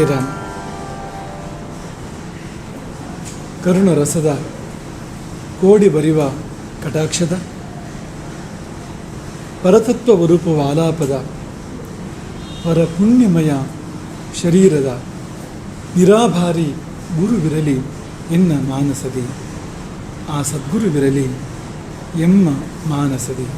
ಶ್ರೀರಾಮ್. ಕರುಣ ರಸದ ಕೋಡಿ ಬರಿವ ಕಟಾಕ್ಷದ ಪರತತ್ವ ರೂಪವ ಆಲಾಪದ ಪರಪುಣ್ಯಮಯ ಶರೀರದ ನಿರಾಭಾರಿ ಗುರುವಿರಲಿ ಎನ್ನ ಮಾನಸದಿ, ಆ ಸದ್ಗುರುವಿರಲಿ ಎಮ್ಮ ಮಾನಸದಿ.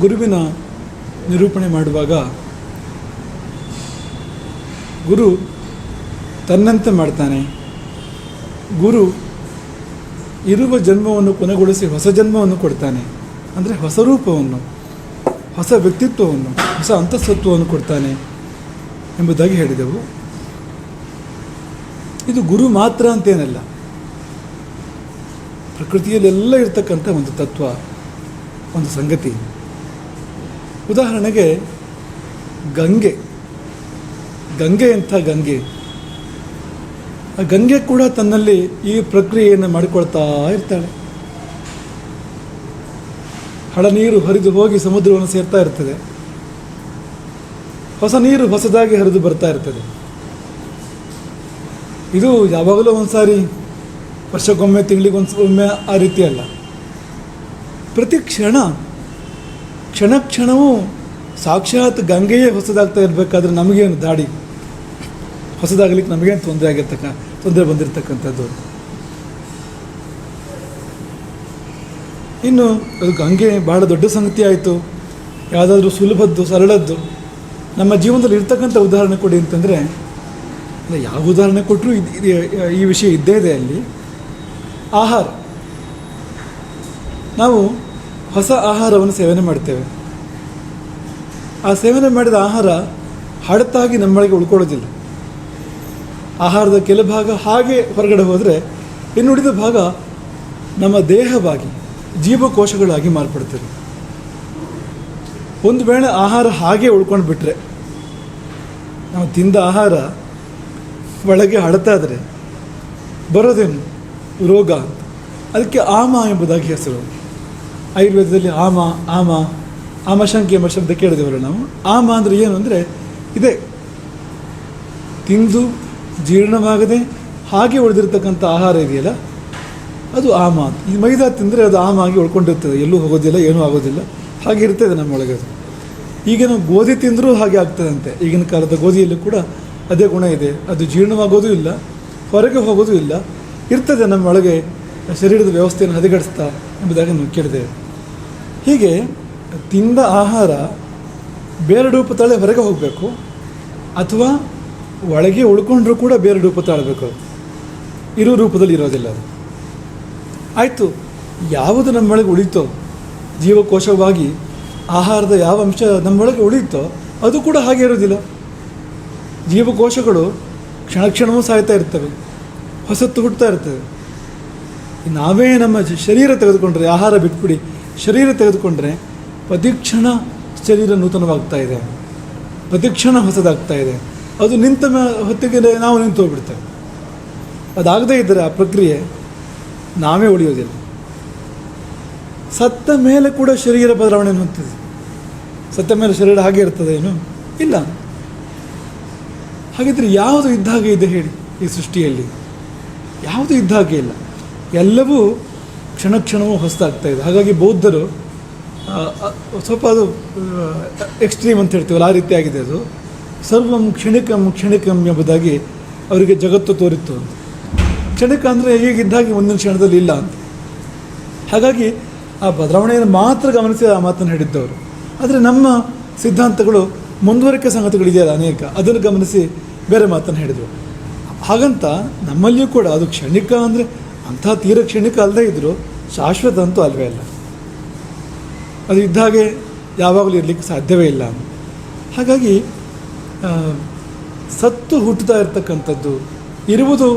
ಗುರುವಿನ ನಿರೂಪಣೆ ಮಾಡುವಾಗ ಗುರು ತನ್ನಂತೆ ಮಾಡ್ತಾನೆ. ಗುರು ಇರುವ ಜನ್ಮವನ್ನು ಕೊನೆಗೊಳಿಸಿ ಹೊಸ ಜನ್ಮವನ್ನು ಕೊಡ್ತಾನೆ. ಅಂದರೆ ಹೊಸ ರೂಪವನ್ನು, ಹೊಸ ವ್ಯಕ್ತಿತ್ವವನ್ನು, ಹೊಸ ಅಂತಃಸತ್ವವನ್ನು ಕೊಡ್ತಾನೆ ಎಂಬುದಾಗಿ ಹೇಳಿದೆವು. ಇದು ಗುರು ಮಾತ್ರ ಅಂತೇನಲ್ಲ, ಪ್ರಕೃತಿಯಲ್ಲೆಲ್ಲ ಇರ್ತಕ್ಕಂಥ ಒಂದು ತತ್ವ, ಒಂದು ಸಂಗತಿ. ಉದಾಹರಣೆಗೆ ಗಂಗೆ ಎಂಥ ಗಂಗೆ, ಆ ಗಂಗೆ ಕೂಡ ತನ್ನಲ್ಲಿ ಈ ಪ್ರಕ್ರಿಯೆಯನ್ನು ಮಾಡಿಕೊಳ್ತಾ ಇರ್ತಾಳೆ. ಹಳ ನೀರು ಹರಿದು ಹೋಗಿ ಸಮುದ್ರವನ್ನು ಸೇರ್ತಾ ಇರ್ತದೆ, ಹೊಸ ನೀರು ಹೊಸದಾಗಿ ಹರಿದು ಬರ್ತಾ ಇರ್ತದೆ. ಇದು ಯಾವಾಗಲೂ ಒಂದು ಸಾರಿ, ವರ್ಷಕ್ಕೊಮ್ಮೆ, ತಿಂಗಳಿಗೊಮ್ಮೆ ಆ ರೀತಿ ಅಲ್ಲ. ಪ್ರತಿ ಕ್ಷಣವೂ ಸಾಕ್ಷಾತ್ ಗಂಗೆಯೇ ಹೊಸದಾಗ್ತಾ ಇರಬೇಕಾದ್ರೆ ನಮಗೇನು ದಾಡಿ, ಹೊಸದಾಗಲಿಕ್ಕೆ ನಮಗೇನು ತೊಂದರೆ ಬಂದಿರತಕ್ಕಂಥದ್ದು. ಇನ್ನು ಅದು ಗಂಗೆ ಬಹಳ ದೊಡ್ಡ ಸಂಗತಿ ಆಯಿತು. ಯಾವುದಾದ್ರೂ ಸುಲಭದ್ದು, ಸರಳದ್ದು ನಮ್ಮ ಜೀವನದಲ್ಲಿ ಇರ್ತಕ್ಕಂಥ ಉದಾಹರಣೆ ಕೊಡಿ ಅಂತಂದರೆ, ಯಾವ ಉದಾಹರಣೆ ಕೊಟ್ಟರೂ ಈ ವಿಷಯ ಇದ್ದೇ ಇದೆ. ಅಲ್ಲಿ ಆಹಾರ, ನಾವು ಹೊಸ ಆಹಾರವನ್ನು ಸೇವನೆ ಮಾಡ್ತೇವೆ. ಆ ಸೇವನೆ ಮಾಡಿದ ಆಹಾರ ಹಳತಾಗಿ ನಮ್ಮೊಳಗೆ ಉಳ್ಕೊಳ್ಳೋದಿಲ್ಲ. ಆಹಾರದ ಕೆಲ ಭಾಗ ಹಾಗೆ ಹೊರಗಡೆ ಹೋದರೆ ಇನ್ನುಳಿದ ಭಾಗ ನಮ್ಮ ದೇಹವಾಗಿ, ಜೀವಕೋಶಗಳಾಗಿ ಮಾರ್ಪಡ್ತದೆ. ಒಂದು ವೇಳೆ ಆಹಾರ ಹಾಗೆ ಉಳ್ಕೊಂಡು ಬಿಟ್ಟರೆ, ನಾವು ತಿಂದ ಆಹಾರ ಒಳಗೆ ಹಳತಾದರೆ ಬರೋದೇನು ರೋಗ. ಅದಕ್ಕೆ ಆಮ ಎಂಬುದಾಗಿ ಹೆಸರು. ಆಯುರ್ವೇದದಲ್ಲಿ ಆಮಶಂಕೆ ಎಂಬ ಶಬ್ದ ಕೇಳಿದೆವಲ್ಲ ನಾವು. ಆಮ ಅಂದರೆ ಏನು ಅಂದರೆ ಇದೆ, ತಿಂದು ಜೀರ್ಣವಾಗದೆ ಹಾಗೆ ಉಳಿದಿರ್ತಕ್ಕಂಥ ಆಹಾರ ಇದೆಯಲ್ಲ, ಅದು ಆಮ. ಈ ಮೈದಾ ತಿಂದರೆ ಅದು ಆಮ ಆಗಿ ಉಳ್ಕೊಂಡಿರ್ತದೆ, ಎಲ್ಲೂ ಹೋಗೋದಿಲ್ಲ, ಏನೂ ಆಗೋದಿಲ್ಲ, ಹಾಗೆ ಇರ್ತದೆ ನಮ್ಮೊಳಗೆ ಅದು. ಈಗ ನಾವು ಗೋಧಿ ತಿಂದರೂ ಹಾಗೆ ಆಗ್ತದಂತೆ. ಈಗಿನ ಕಾಲದ ಗೋಧಿಯಲ್ಲೂ ಕೂಡ ಅದೇ ಗುಣ ಇದೆ. ಅದು ಜೀರ್ಣವಾಗೋದು ಇಲ್ಲ, ಹೊರಗೆ ಹೋಗೋದು ಇಲ್ಲ, ಇರ್ತದೆ ನಮ್ಮೊಳಗೆ, ಶರೀರದ ವ್ಯವಸ್ಥೆಯನ್ನು ಹದಗೆಡಿಸ್ತಾ ಎಂಬುದಾಗಿ ನಾವು ಕೇಳಿದ್ದೇವೆ. ಹೀಗೆ ತಿಂದ ಆಹಾರ ಬೇರೆ ರೂಪ ತಾಳೆ ಹೊರಗೆ ಹೋಗಬೇಕು, ಅಥವಾ ಒಳಗೆ ಉಳ್ಕೊಂಡ್ರೂ ಕೂಡ ಬೇರೆ ರೂಪ ತಾಳಬೇಕು. ಇರೋ ರೂಪದಲ್ಲಿ ಇರೋದಿಲ್ಲ ಅದು. ಆಯಿತು, ಯಾವುದು ನಮ್ಮೊಳಗೆ ಉಳಿತೋ, ಜೀವಕೋಶವಾಗಿ ಆಹಾರದ ಯಾವ ಅಂಶ ನಮ್ಮೊಳಗೆ ಉಳಿತೋ ಅದು ಕೂಡ ಹಾಗೆ ಇರೋದಿಲ್ಲ. ಜೀವಕೋಶಗಳು ಕ್ಷಣವೂ ಸಾಯ್ತಾ ಇರ್ತವೆ, ಹೊಸತ್ತು ಹುಟ್ಟುತ್ತಾ ಇರ್ತವೆ. ನಾವೇ ನಮ್ಮ ಶರೀರ ತೆಗೆದುಕೊಂಡ್ರೆ, ಆಹಾರ ಬಿಟ್ಬಿಡಿ, ಶರೀರ ತೆಗೆದುಕೊಂಡ್ರೆ ಪ್ರತಿಕ್ಷಣ ಶರೀರ ನೂತನವಾಗ್ತಾ ಇದೆ, ಪ್ರತಿಕ್ಷಣ ಹೊಸದಾಗ್ತಾ ಇದೆ. ಅದು ನಿಂತ ಹೊತ್ತಿಗೆ ನಾವು ನಿಂತು ಹೋಗ್ಬಿಡ್ತೇವೆ. ಅದಾಗದೇ ಇದ್ದರೆ ಆ ಪ್ರಕ್ರಿಯೆ ನಾವೇ ಉಳಿಯೋದಿಲ್ಲ. ಸತ್ತ ಮೇಲೆ ಕೂಡ ಶರೀರ ಬದಲಾವಣೆ ಹೊಂದಿದೆ. ಸತ್ತ ಮೇಲೆ ಶರೀರ ಹಾಗೆ ಇರ್ತದೆ ಏನು? ಇಲ್ಲ. ಹಾಗಿದ್ರೆ ಯಾವುದು ಇದ್ದ ಹಾಗೆ ಇದೆ ಹೇಳಿ? ಈ ಸೃಷ್ಟಿಯಲ್ಲಿ ಯಾವುದು ಇದ್ದ ಹಾಗೆ ಇಲ್ಲ, ಎಲ್ಲವೂ ಕ್ಷಣವೂ ಹೊಸದಾಗ್ತಾ ಇದೆ. ಹಾಗಾಗಿ ಬೌದ್ಧರು ಸ್ವಲ್ಪ ಅದು ಎಕ್ಸ್ಟ್ರೀಮ್ ಅಂತ ಹೇಳ್ತೀವಲ್ಲ, ಆ ರೀತಿ ಆಗಿದೆ. ಅದು ಸರ್ವಂ ಕ್ಷಣಿಕಂ ಎಂಬುದಾಗಿ ಅವರಿಗೆ ಜಗತ್ತು ತೋರಿತ್ತು ಅಂತ. ಕ್ಷಣಿಕ ಅಂದರೆ ಹೀಗಿದ್ದಾಗಿ ಮುಂದಿನ ಕ್ಷಣದಲ್ಲಿ ಇಲ್ಲ ಅಂತ. ಹಾಗಾಗಿ ಆ ಬದಲಾವಣೆಯನ್ನು ಮಾತ್ರ ಗಮನಿಸಿ ಆ ಮಾತನ್ನು ಹೇಳಿದ್ದವರು. ಆದರೆ ನಮ್ಮ ಸಿದ್ಧಾಂತಗಳು ಮುಂದುವರಿಕೆ ಸಂಗತಿಗಳಿದೆಯಲ್ಲ ಅನೇಕ, ಅದನ್ನು ಗಮನಿಸಿ ಬೇರೆ ಮಾತನ್ನು ಹೇಳಿದರು. ಹಾಗಂತ ನಮ್ಮಲ್ಲಿಯೂ ಕೂಡ ಅದು ಕ್ಷಣಿಕ ಅಂದರೆ ಅಂಥ ತೀರ ಕ್ಷಣಿಕ ಅಲ್ಲದೇ ಇದ್ದರೂ ಶಾಶ್ವತ ಅಂತೂ ಅಲ್ವೇ ಅಲ್ಲ. ಅದು ಇದ್ದಾಗೆ ಯಾವಾಗಲೂ ಇರಲಿಕ್ಕೆ ಸಾಧ್ಯವೇ ಇಲ್ಲ. ಹಾಗಾಗಿ ಸತ್ತು ಹುಟ್ಟುತ್ತಾ ಇರತಕ್ಕಂಥದ್ದು, ಇರುವುದು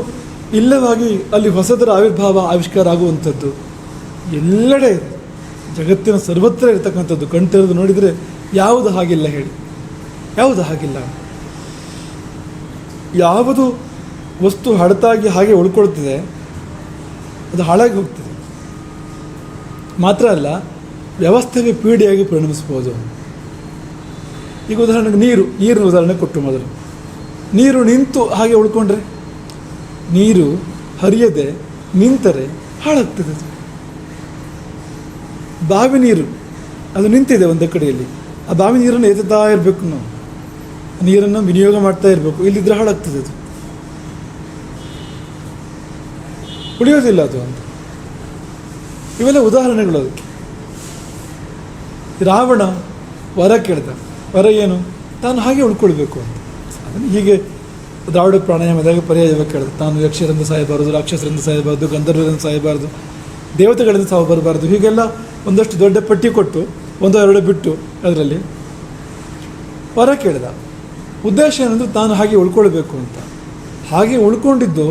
ಇಲ್ಲವಾಗಿ ಅಲ್ಲಿ ಹೊಸದರ ಆವಿರ್ಭಾವ ಆವಿಷ್ಕಾರ ಆಗುವಂಥದ್ದು ಎಲ್ಲೆಡೆ ಇದೆ. ಜಗತ್ತಿನ ಸರ್ವತ್ರ ಇರತಕ್ಕಂಥದ್ದು. ಕಣ್ತೆರೆದು ನೋಡಿದರೆ ಯಾವುದು ಹಾಗಿಲ್ಲ ಹೇಳಿ, ಯಾವುದು ಹಾಗಿಲ್ಲ. ಯಾವುದು ವಸ್ತು ಹಳತಾಗಿ ಹಾಗೆ ಉಳ್ಕೊಳ್ತಿದೆ ಅದು ಹಾಳಾಗಿ ಹೋಗ್ತದೆ. ಮಾತ್ರ ಅಲ್ಲ, ವ್ಯವಸ್ಥೆಗೆ ಪೀಡೆಯಾಗಿ ಪರಿಣಮಿಸ್ಬೋದು. ಈಗ ಉದಾಹರಣೆಗೆ ನೀರಿನ ಉದಾಹರಣೆ ಕೊಟ್ಟು ಮೊದಲು. ನೀರು ನಿಂತು ಹಾಗೆ ಉಳ್ಕೊಂಡ್ರೆ, ನೀರು ಹರಿಯದೆ ನಿಂತರೆ ಹಾಳಾಗ್ತದೆ. ಅದು ಬಾವಿ ನೀರು ಅದು ನಿಂತಿದೆ ಒಂದು ಕಡೆಯಲ್ಲಿ, ಆ ಬಾವಿ ನೀರನ್ನು ಎತ್ತುತ್ತಾ ಇರಬೇಕು, ನಾವು ನೀರನ್ನು ವಿನಿಯೋಗ ಮಾಡ್ತಾ ಇರಬೇಕು. ಇಲ್ಲಿದ್ರೆ ಹಾಳಾಗ್ತದೆ, ಅದು ಕುಡಿಯೋದಿಲ್ಲ ಅದು ಅಂತ. ಇವೆಲ್ಲ ಉದಾಹರಣೆಗಳು ಅದಕ್ಕೆ. ರಾವಣ ವರ ಕೇಳ್ದ. ವರ ಏನು? ತಾನು ಹಾಗೆ ಉಳ್ಕೊಳ್ಬೇಕು ಅಂತ. ಅದನ್ನು ಹೀಗೆ ದ್ರಾವಿಡ ಪ್ರಾಣಾಯಾಮದಾಗ ಪರ್ಯಾಯವಾಗಿ ಕೇಳಿದೆ. ತಾನು ಯಕ್ಷರಿಂದ ಸಾಯಬಾರದು, ರಾಕ್ಷಸರಿಂದ ಸಾಯಬಾರದು, ಗಂಧರ್ವರಿಂದ ಸಾಯಬಾರದು, ದೇವತೆಗಳಿಂದ ಸಾವು ಬರಬಾರ್ದು, ಹೀಗೆಲ್ಲ ಒಂದಷ್ಟು ದೊಡ್ಡ ಪಟ್ಟಿ ಕೊಟ್ಟು ಒಂದೋ ಎರಡೋ ಬಿಟ್ಟು ಅದರಲ್ಲಿ ವರ ಕೇಳಿದ. ಉದ್ದೇಶ ಏನಂದರೆ ತಾನು ಹಾಗೆ ಉಳ್ಕೊಳ್ಬೇಕು ಅಂತ. ಹಾಗೆ ಉಳ್ಕೊಂಡಿದ್ದು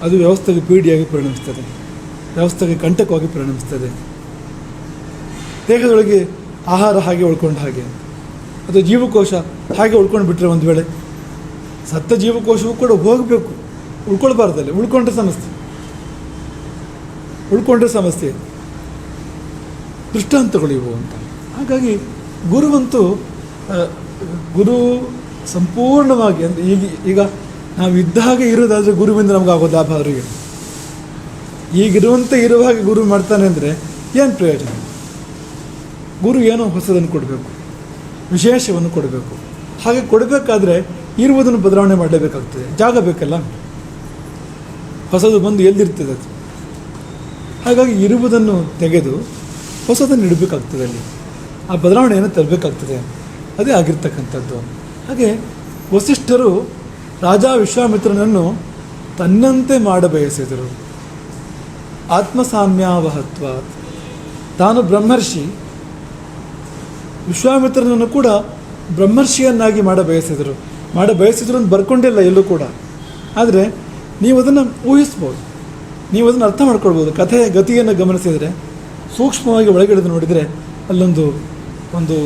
ಅದು ವ್ಯವಸ್ಥೆಗೆ ಪೀಡಿಯಾಗಿ ಪರಿಣಮಿಸ್ತದೆ, ವ್ಯವಸ್ಥೆಗೆ ಕಂಟಕವಾಗಿ ಪರಿಣಮಿಸ್ತದೆ. ದೇಹದೊಳಗೆ ಆಹಾರ ಹಾಗೆ ಉಳ್ಕೊಂಡು ಹಾಗೆ, ಅದು ಜೀವಕೋಶ ಹಾಗೆ ಉಳ್ಕೊಂಡು ಬಿಟ್ಟರೆ ಒಂದು ವೇಳೆ ಸತ್ತ ಜೀವಕೋಶವೂ ಕೂಡ ಹೋಗಬೇಕು, ಉಳ್ಕೊಳ್ಬಾರ್ದಲ್ಲಿ. ಉಳ್ಕೊಂಡ್ರೆ ಸಮಸ್ಯೆ ದೃಷ್ಟಾಂತಗಳು ಇವು ಅಂತ. ಹಾಗಾಗಿ ಗುರು ಸಂಪೂರ್ಣವಾಗಿ ಅಂದರೆ ಈಗ ನಾವು ಇದ್ದ ಹಾಗೆ ಇರೋದಾದರೆ ಗುರುವಿಂದ ನಮಗಾಗೋ ಲಾಭ ಅವರಿಗೆ. ಈಗಿರುವಂತೆ ಇರುವ ಹಾಗೆ ಗುರು ಮಾಡ್ತಾನೆ ಅಂದರೆ ಏನು ಪ್ರಯೋಜನ? ಗುರು ಏನೋ ಹೊಸದನ್ನು ಕೊಡಬೇಕು, ವಿಶೇಷವನ್ನು ಕೊಡಬೇಕು. ಹಾಗೆ ಕೊಡಬೇಕಾದ್ರೆ ಇರುವುದನ್ನು ಬದಲಾವಣೆ ಮಾಡಲೇಬೇಕಾಗ್ತದೆ. ಜಾಗ ಬೇಕಲ್ಲ, ಹೊಸದು ಬಂದು ಎಲ್ಲಿರ್ತದೆ ಅದು. ಹಾಗಾಗಿ ಇರುವುದನ್ನು ತೆಗೆದು ಹೊಸದನ್ನು ಇಡಬೇಕಾಗ್ತದೆ, ಅಲ್ಲಿ ಆ ಬದಲಾವಣೆಯನ್ನು ತರಬೇಕಾಗ್ತದೆ. ಅದೇ ಆಗಿರ್ತಕ್ಕಂಥದ್ದು. ಹಾಗೆ ವಸಿಷ್ಠರು ರಾಜ ವಿಶ್ವಾಮಿತ್ರನನ್ನು ತನ್ನಂತೆ ಮಾಡಬಯಸಿದರು. ಆತ್ಮಸಾಮ್ಯಾವಹತ್ವ, ತಾನು ಬ್ರಹ್ಮರ್ಷಿ, ವಿಶ್ವಾಮಿತ್ರನನ್ನು ಕೂಡ ಬ್ರಹ್ಮರ್ಷಿಯನ್ನಾಗಿ ಮಾಡಬಯಸಿದರು ಅಂತ ಬರ್ಕೊಂಡಿಲ್ಲ ಎಲ್ಲೂ ಕೂಡ. ಆದರೆ ನೀವು ಅದನ್ನು ಊಹಿಸ್ಬೋದು, ನೀವು ಅದನ್ನು ಅರ್ಥ ಮಾಡ್ಕೊಳ್ಬೋದು. ಕಥೆಯ ಗತಿಯನ್ನು ಗಮನಿಸಿದರೆ, ಸೂಕ್ಷ್ಮವಾಗಿ ಒಳಗಿಳಿದು ನೋಡಿದರೆ ಒಂದು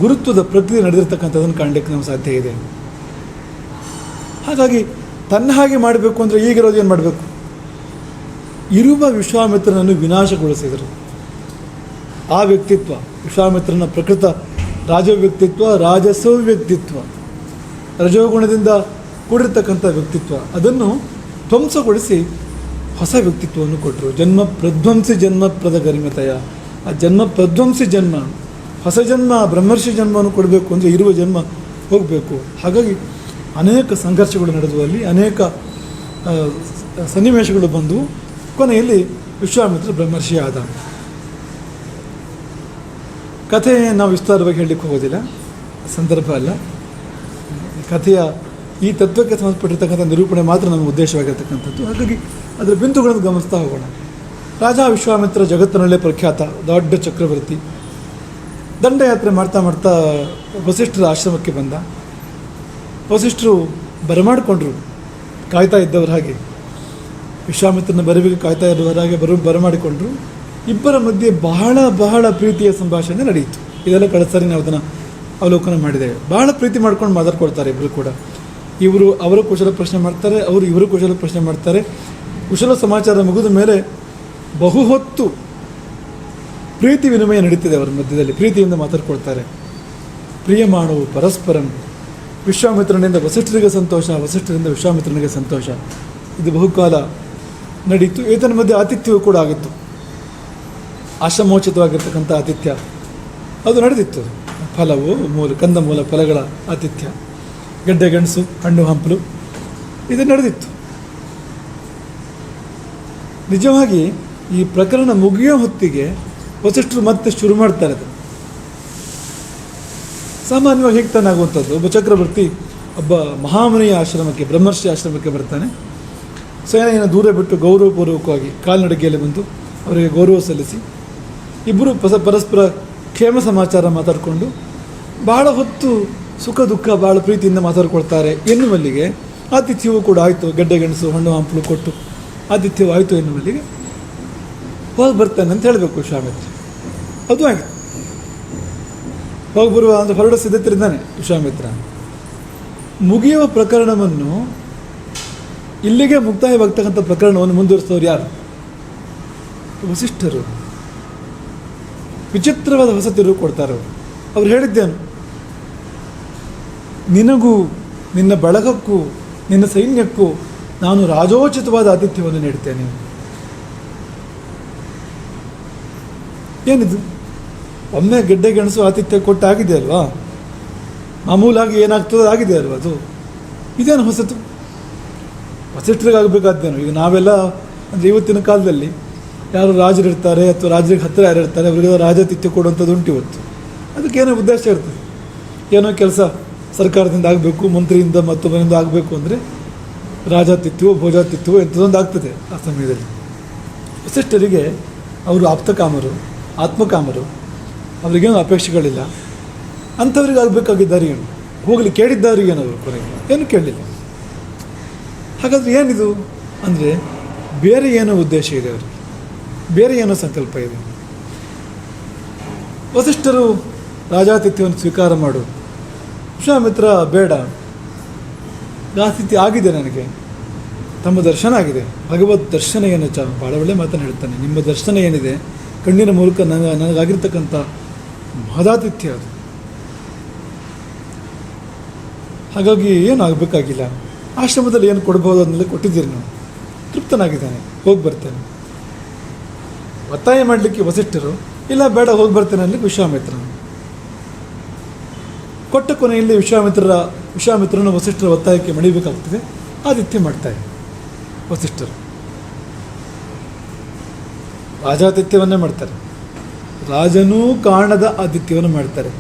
ಗುರುತ್ವದ ಪ್ರಕ್ರಿಯೆ ನಡೆದಿರ್ತಕ್ಕಂಥದ್ದನ್ನು ಕಾಣಲಿಕ್ಕೆ ನಮ್ಗೆ ಸಾಧ್ಯ ಇದೆ. ಹಾಗಾಗಿ ತನ್ನ ಹಾಗೆ ಮಾಡಬೇಕು ಅಂದರೆ ಈಗಿರೋದು ಏನು ಮಾಡಬೇಕು? ಇರುವ ವಿಶ್ವಾಮಿತ್ರನನ್ನು ವಿನಾಶಗೊಳಿಸಿದರು. ಆ ವ್ಯಕ್ತಿತ್ವ, ವಿಶ್ವಾಮಿತ್ರನ ಪ್ರಕೃತ ರಾಜ ವ್ಯಕ್ತಿತ್ವ, ರಾಜಸೋ ವ್ಯಕ್ತಿತ್ವ, ರಜೋಗುಣದಿಂದ ಕೂಡಿರ್ತಕ್ಕಂಥ ವ್ಯಕ್ತಿತ್ವ, ಅದನ್ನು ಧ್ವಂಸಗೊಳಿಸಿ ಹೊಸ ವ್ಯಕ್ತಿತ್ವವನ್ನು ಕೊಟ್ಟರು. ಜನ್ಮ ಪ್ರಧ್ವಂಸಿ ಜನ್ಮಪ್ರದ ಗರಿಮತಯ. ಆ ಜನ್ಮ ಪ್ರಧ್ವಂಸಿ ಜನ್ಮ, ಹೊಸ ಜನ್ಮ, ಬ್ರಹ್ಮರ್ಷಿ ಜನ್ಮವನ್ನು ಕೊಡಬೇಕು ಅಂದರೆ ಇರುವ ಜನ್ಮ ಹೋಗಬೇಕು. ಹಾಗಾಗಿ ಅನೇಕ ಸಂಘರ್ಷಗಳು ನಡೆದು, ಅಲ್ಲಿ ಅನೇಕ ಸನ್ನಿವೇಶಗಳು ಬಂದು ಕೊನೆಯಲ್ಲಿ ವಿಶ್ವಾಮಿತ್ರ ಬ್ರಹ್ಮರ್ಷಿ ಆದ. ಕಥೆ ನಾವು ವಿಸ್ತಾರವಾಗಿ ಹೇಳಲಿಕ್ಕೆ ಹೋಗೋದಿಲ್ಲ, ಸಂದರ್ಭ ಅಲ್ಲ. ಕಥೆಯ ಈ ತತ್ವಕ್ಕೆ ಸಂಬಂಧಪಟ್ಟಿರ್ತಕ್ಕಂಥ ನಿರೂಪಣೆ ಮಾತ್ರ ನಮ್ಮ ಉದ್ದೇಶವಾಗಿರ್ತಕ್ಕಂಥದ್ದು. ಹಾಗಾಗಿ ಅದರ ಬಿಂದುಗಳನ್ನು ಗಮನಿಸ್ತಾ ಹೋಗೋಣ. ರಾಜ ವಿಶ್ವಾಮಿತ್ರ ಜಗತ್ತಿನಲ್ಲೇ ಪ್ರಖ್ಯಾತ ದೊಡ್ಡ ಚಕ್ರವರ್ತಿ. ದಂಡಯಾತ್ರೆ ಮಾಡ್ತಾ ಮಾಡ್ತಾ ವಸಿಷ್ಠರ ಆಶ್ರಮಕ್ಕೆ ಬಂದ. ವಸಿಷ್ಠರು ಬರಮಾಡಿಕೊಂಡ್ರು, ಕಾಯ್ತಾ ಇದ್ದವ್ರ ಹಾಗೆ, ವಿಶ್ವಾಮಿತ್ರನ ಬರುವಿಗೆ ಕಾಯ್ತಾ ಇರುವವರ ಹಾಗೆ ಬರಮಾಡಿಕೊಂಡ್ರು. ಇಬ್ಬರ ಮಧ್ಯೆ ಬಹಳ ಬಹಳ ಪ್ರೀತಿಯ ಸಂಭಾಷಣೆ ನಡೆಯಿತು. ಇದೆಲ್ಲ ಕಳೆದ ಸಾರಿ ನಾವು ಅದನ್ನು ಅವಲೋಕನ ಮಾಡಿದ್ದೇವೆ. ಬಹಳ ಪ್ರೀತಿ ಮಾಡ್ಕೊಂಡು ಮಾತಾಡ್ಕೊಳ್ತಾರೆ ಇಬ್ಬರು ಕೂಡ. ಇವರು ಅವರು ಕುಶಲ ಪ್ರಶ್ನೆ ಮಾಡ್ತಾರೆ, ಅವರು ಇವರು ಕುಶಲ ಪ್ರಶ್ನೆ ಮಾಡ್ತಾರೆ. ಕುಶಲ ಸಮಾಚಾರ ಮುಗಿದ ಮೇಲೆ ಬಹು ಹೊತ್ತು ಪ್ರೀತಿ ವಿನಿಮಯ ನಡೀತಿದೆ ಅವರ ಮಧ್ಯದಲ್ಲಿ. ಪ್ರೀತಿಯಿಂದ ಮಾತಾಡ್ಕೊಳ್ತಾರೆ. ಪ್ರಿಯಮಾಣವು ಪರಸ್ಪರಂ. ವಿಶ್ವಾಮಿತ್ರನಿಂದ ವಸಿಷ್ಠರಿಗೆ ಸಂತೋಷ, ವಸಿಷ್ಠರಿಂದ ವಿಶ್ವಾಮಿತ್ರನಿಗೆ ಸಂತೋಷ. ಇದು ಬಹುಕಾಲ ನಡೀತು. ಈತನ ಮಧ್ಯೆ ಆತಿಥ್ಯವೂ ಕೂಡ ಆಗಿತ್ತು. ಆಶ್ರಮೋಚಿತವಾಗಿರ್ತಕ್ಕಂಥ ಆತಿಥ್ಯ ಅದು ನಡೆದಿತ್ತು. ಫಲವು ಕಂದಮೂಲ ಫಲಗಳ ಆತಿಥ್ಯ, ಗೆಡ್ಡೆ ಗೆಣಸು, ಹಣ್ಣು ಹಂಪಲು, ಇದು ನಡೆದಿತ್ತು. ನಿಜವಾಗಿ ಈ ಪ್ರಕರಣ ಮುಗಿಯೋ ಹೊತ್ತಿಗೆ ವಸಿಷ್ಠರು ಮತ್ತೆ ಶುರು ಮಾಡ್ತಾರೆ. ಅದು ಸಾಮಾನ್ಯವಾಗಿ ಹೇಗೆ ತಾನೆ ಆಗುವಂಥದ್ದು. ಒಬ್ಬ ಚಕ್ರವರ್ತಿ ಒಬ್ಬ ಮಹಾಮುನಿಯ ಆಶ್ರಮಕ್ಕೆ, ಬ್ರಹ್ಮರ್ಷಿ ಆಶ್ರಮಕ್ಕೆ ಬರ್ತಾನೆ. ಸೇನೆಯನ್ನು ದೂರ ಬಿಟ್ಟು ಗೌರವಪೂರ್ವಕವಾಗಿ ಕಾಲ್ನಡಿಗೆಯಲ್ಲಿ ಬಂದು ಅವರಿಗೆ ಗೌರವ ಸಲ್ಲಿಸಿ ಇಬ್ಬರು ಪರಸ್ಪರ ಕ್ಷೇಮ ಸಮಾಚಾರ ಮಾತಾಡಿಕೊಂಡು ಬಹಳ ಹೊತ್ತು ಸುಖ ದುಃಖ ಬಹಳ ಪ್ರೀತಿಯಿಂದ ಮಾತಾಡ್ಕೊಳ್ತಾರೆ ಎನ್ನುವಲ್ಲಿಗೆ ಆತಿಥ್ಯವೂ ಕೂಡ ಆಯಿತು. ಗೆಡ್ಡೆ ಗೆಣಸು, ಹಣ್ಣು ಹಂಪಲು ಕೊಟ್ಟು ಆತಿಥ್ಯವು ಆಯಿತು ಎನ್ನುವಲ್ಲಿಗೆ ಹೋಗಿ ಬರ್ತಾನೆ ಅಂತ ಹೇಳಬೇಕು ವಿಶ್ವಾಮಿತ್ರ. ಅದು ಆಗಿದೆ. ಹೋಗಿ ಬರುವ ಅಂದರೆ ಹೊರಡೋ ಸಿದ್ಧತೆಯಿಂದಾನೆ ವಿಶ್ವಾಮಿತ್ರ ಮುಗಿಯುವ ಪ್ರಕರಣವನ್ನು ಇಲ್ಲಿಗೆ ಮುಕ್ತಾಯವಾಗ್ತಕ್ಕಂಥ ಪ್ರಕರಣವನ್ನು ಮುಂದುವರಿಸಿದವರು ಯಾರು? ವಸಿಷ್ಠರು. ವಿಚಿತ್ರವಾದ ಹೊಸ ತಿರುವು ಕೊಡ್ತಾರೆ ಅವ್ರು ಹೇಳಿದ್ದೇನು? ನಿನಗೂ ನಿನ್ನ ಬಳಗಕ್ಕೂ ನಿನ್ನ ಸೈನ್ಯಕ್ಕೂ ನಾನು ರಾಜೋಚಿತವಾದ ಆತಿಥ್ಯವನ್ನು ನೀಡ್ತೇನೆ. ಏನಿದು? ಒಮ್ಮೆ ಗೆಡ್ಡೆ ಗೆಣಸು ಆತಿಥ್ಯ ಕೊಟ್ಟಾಗಿದೆ ಅಲ್ವಾ? ಮಾಮೂಲಾಗಿ ಏನಾಗ್ತದೋ ಆಗಿದೆ ಅಲ್ವಾ? ಅದು ಇದೇನು ಹೊಸತು? ವಸಿಷ್ಠರಿಗಾಗಬೇಕಾದ್ದೇನು? ಈಗ ನಾವೆಲ್ಲ ಅಂದರೆ ಇವತ್ತಿನ ಕಾಲದಲ್ಲಿ ಯಾರು ರಾಜರಿರ್ತಾರೆ ಅಥವಾ ರಾಜರಿಗೆ ಹತ್ತಿರ ಯಾರು ಇರ್ತಾರೆ ಅವರಿಗೆ ರಾಜಾತಿಥ್ಯ ಕೊಡುವಂಥದ್ದು ಉಂಟು ಇವತ್ತು. ಅದಕ್ಕೇನೋ ಉದ್ದೇಶ ಇರ್ತದೆ. ಏನೋ ಕೆಲಸ ಸರ್ಕಾರದಿಂದ ಆಗಬೇಕು, ಮಂತ್ರಿಯಿಂದ ಮತ್ತೊಬ್ಬರಿಂದ ಆಗಬೇಕು ಅಂದರೆ ರಾಜಾತಿಥ್ಯವೋ ಭೋಜಾತಿಥ್ಯವೋ ಎಂಥದೊಂದು ಆಗ್ತದೆ ಆ ಸಮಯದಲ್ಲಿ. ವಸಿಷ್ಠರಿಗೆ ಅವರು ಆಪ್ತಕಾಮರು, ಆತ್ಮಕಾಮರು, ಅವರಿಗೇನು ಅಪೇಕ್ಷೆಗಳಿಲ್ಲ. ಅಂಥವ್ರಿಗೆ ಆಗಬೇಕಾಗಿದ್ದಾರೆ ಏನು? ಹೋಗಲಿ ಕೇಳಿದ್ದಾರೆ ಏನವರು ಕೊನೆಗೆ ಏನು ಕೇಳಲಿಲ್ಲ. ಹಾಗಾದರೆ ಏನಿದು ಅಂದರೆ ಬೇರೆ ಏನೋ ಉದ್ದೇಶ ಇದೆ ಅವರಿಗೆ, ಬೇರೆ ಏನೋ ಸಂಕಲ್ಪ ಇದೆ. ವಸಿಷ್ಠರು ರಾಜಾತಿಥ್ಯವನ್ನು ಸ್ವೀಕಾರ ಮಾಡು. ವಿಶ್ವಾಮಿತ್ರ ಬೇಡ, ಆತಿಥ್ಯ ಆಗಿದೆ, ನನಗೆ ತಮ್ಮ ದರ್ಶನ ಆಗಿದೆ, ಭಗವದ್ ದರ್ಶನ ಏನು ಭಾಳ ಒಳ್ಳೆ ಮಾತನ್ನು ಹೇಳ್ತಾನೆ. ನಿಮ್ಮ ದರ್ಶನ ಏನಿದೆ ಕಣ್ಣಿನ ಮೂಲಕ ನನಗಾಗಿರ್ತಕ್ಕಂಥ ಮಹದಾತಿಥ್ಯ ಅದು. ಹಾಗಾಗಿ ಏನು ಆಗಬೇಕಾಗಿಲ್ಲ. ಆಶ್ರಮದಲ್ಲಿ ಏನು ಕೊಡ್ಬೋದು ಅದನ್ನೆಲ್ಲ ಕೊಟ್ಟಿದ್ದೀರಿ, ನಾವು ತೃಪ್ತನಾಗಿದ್ದಾನೆ, ಹೋಗಿ ಬರ್ತೇನೆ. ಒತ್ತಾಯ ಮಾಡಲಿಕ್ಕೆ ವಸಿಷ್ಠರು ಇಲ್ಲ, ಬೇಡ ಹೋಗಿ ಬರ್ತೇನೆ ಅನ್ಲಿಕ್ಕೆ ವಿಶ್ವಾಮಿತ್ರ. ಕೊಟ್ಟ ಕೊನೆಯಲ್ಲಿ ವಿಶ್ವಾಮಿತ್ರನ ವಸಿಷ್ಠರ ಒತ್ತಾಯಕ್ಕೆ ಮಣಿಬೇಕಾಗ್ತದೆ. ಆತಿಥ್ಯ ಮಾಡ್ತಾರೆ ವಸಿಷ್ಠರು. ರಾಜಾತಿಥ್ಯವನ್ನೇ ಮಾಡ್ತಾರೆ. ರಾಜನೂ ಕಾಣದ ಆತಿಥ್ಯವನ್ನು ಮಾಡ್ತಾರೆ.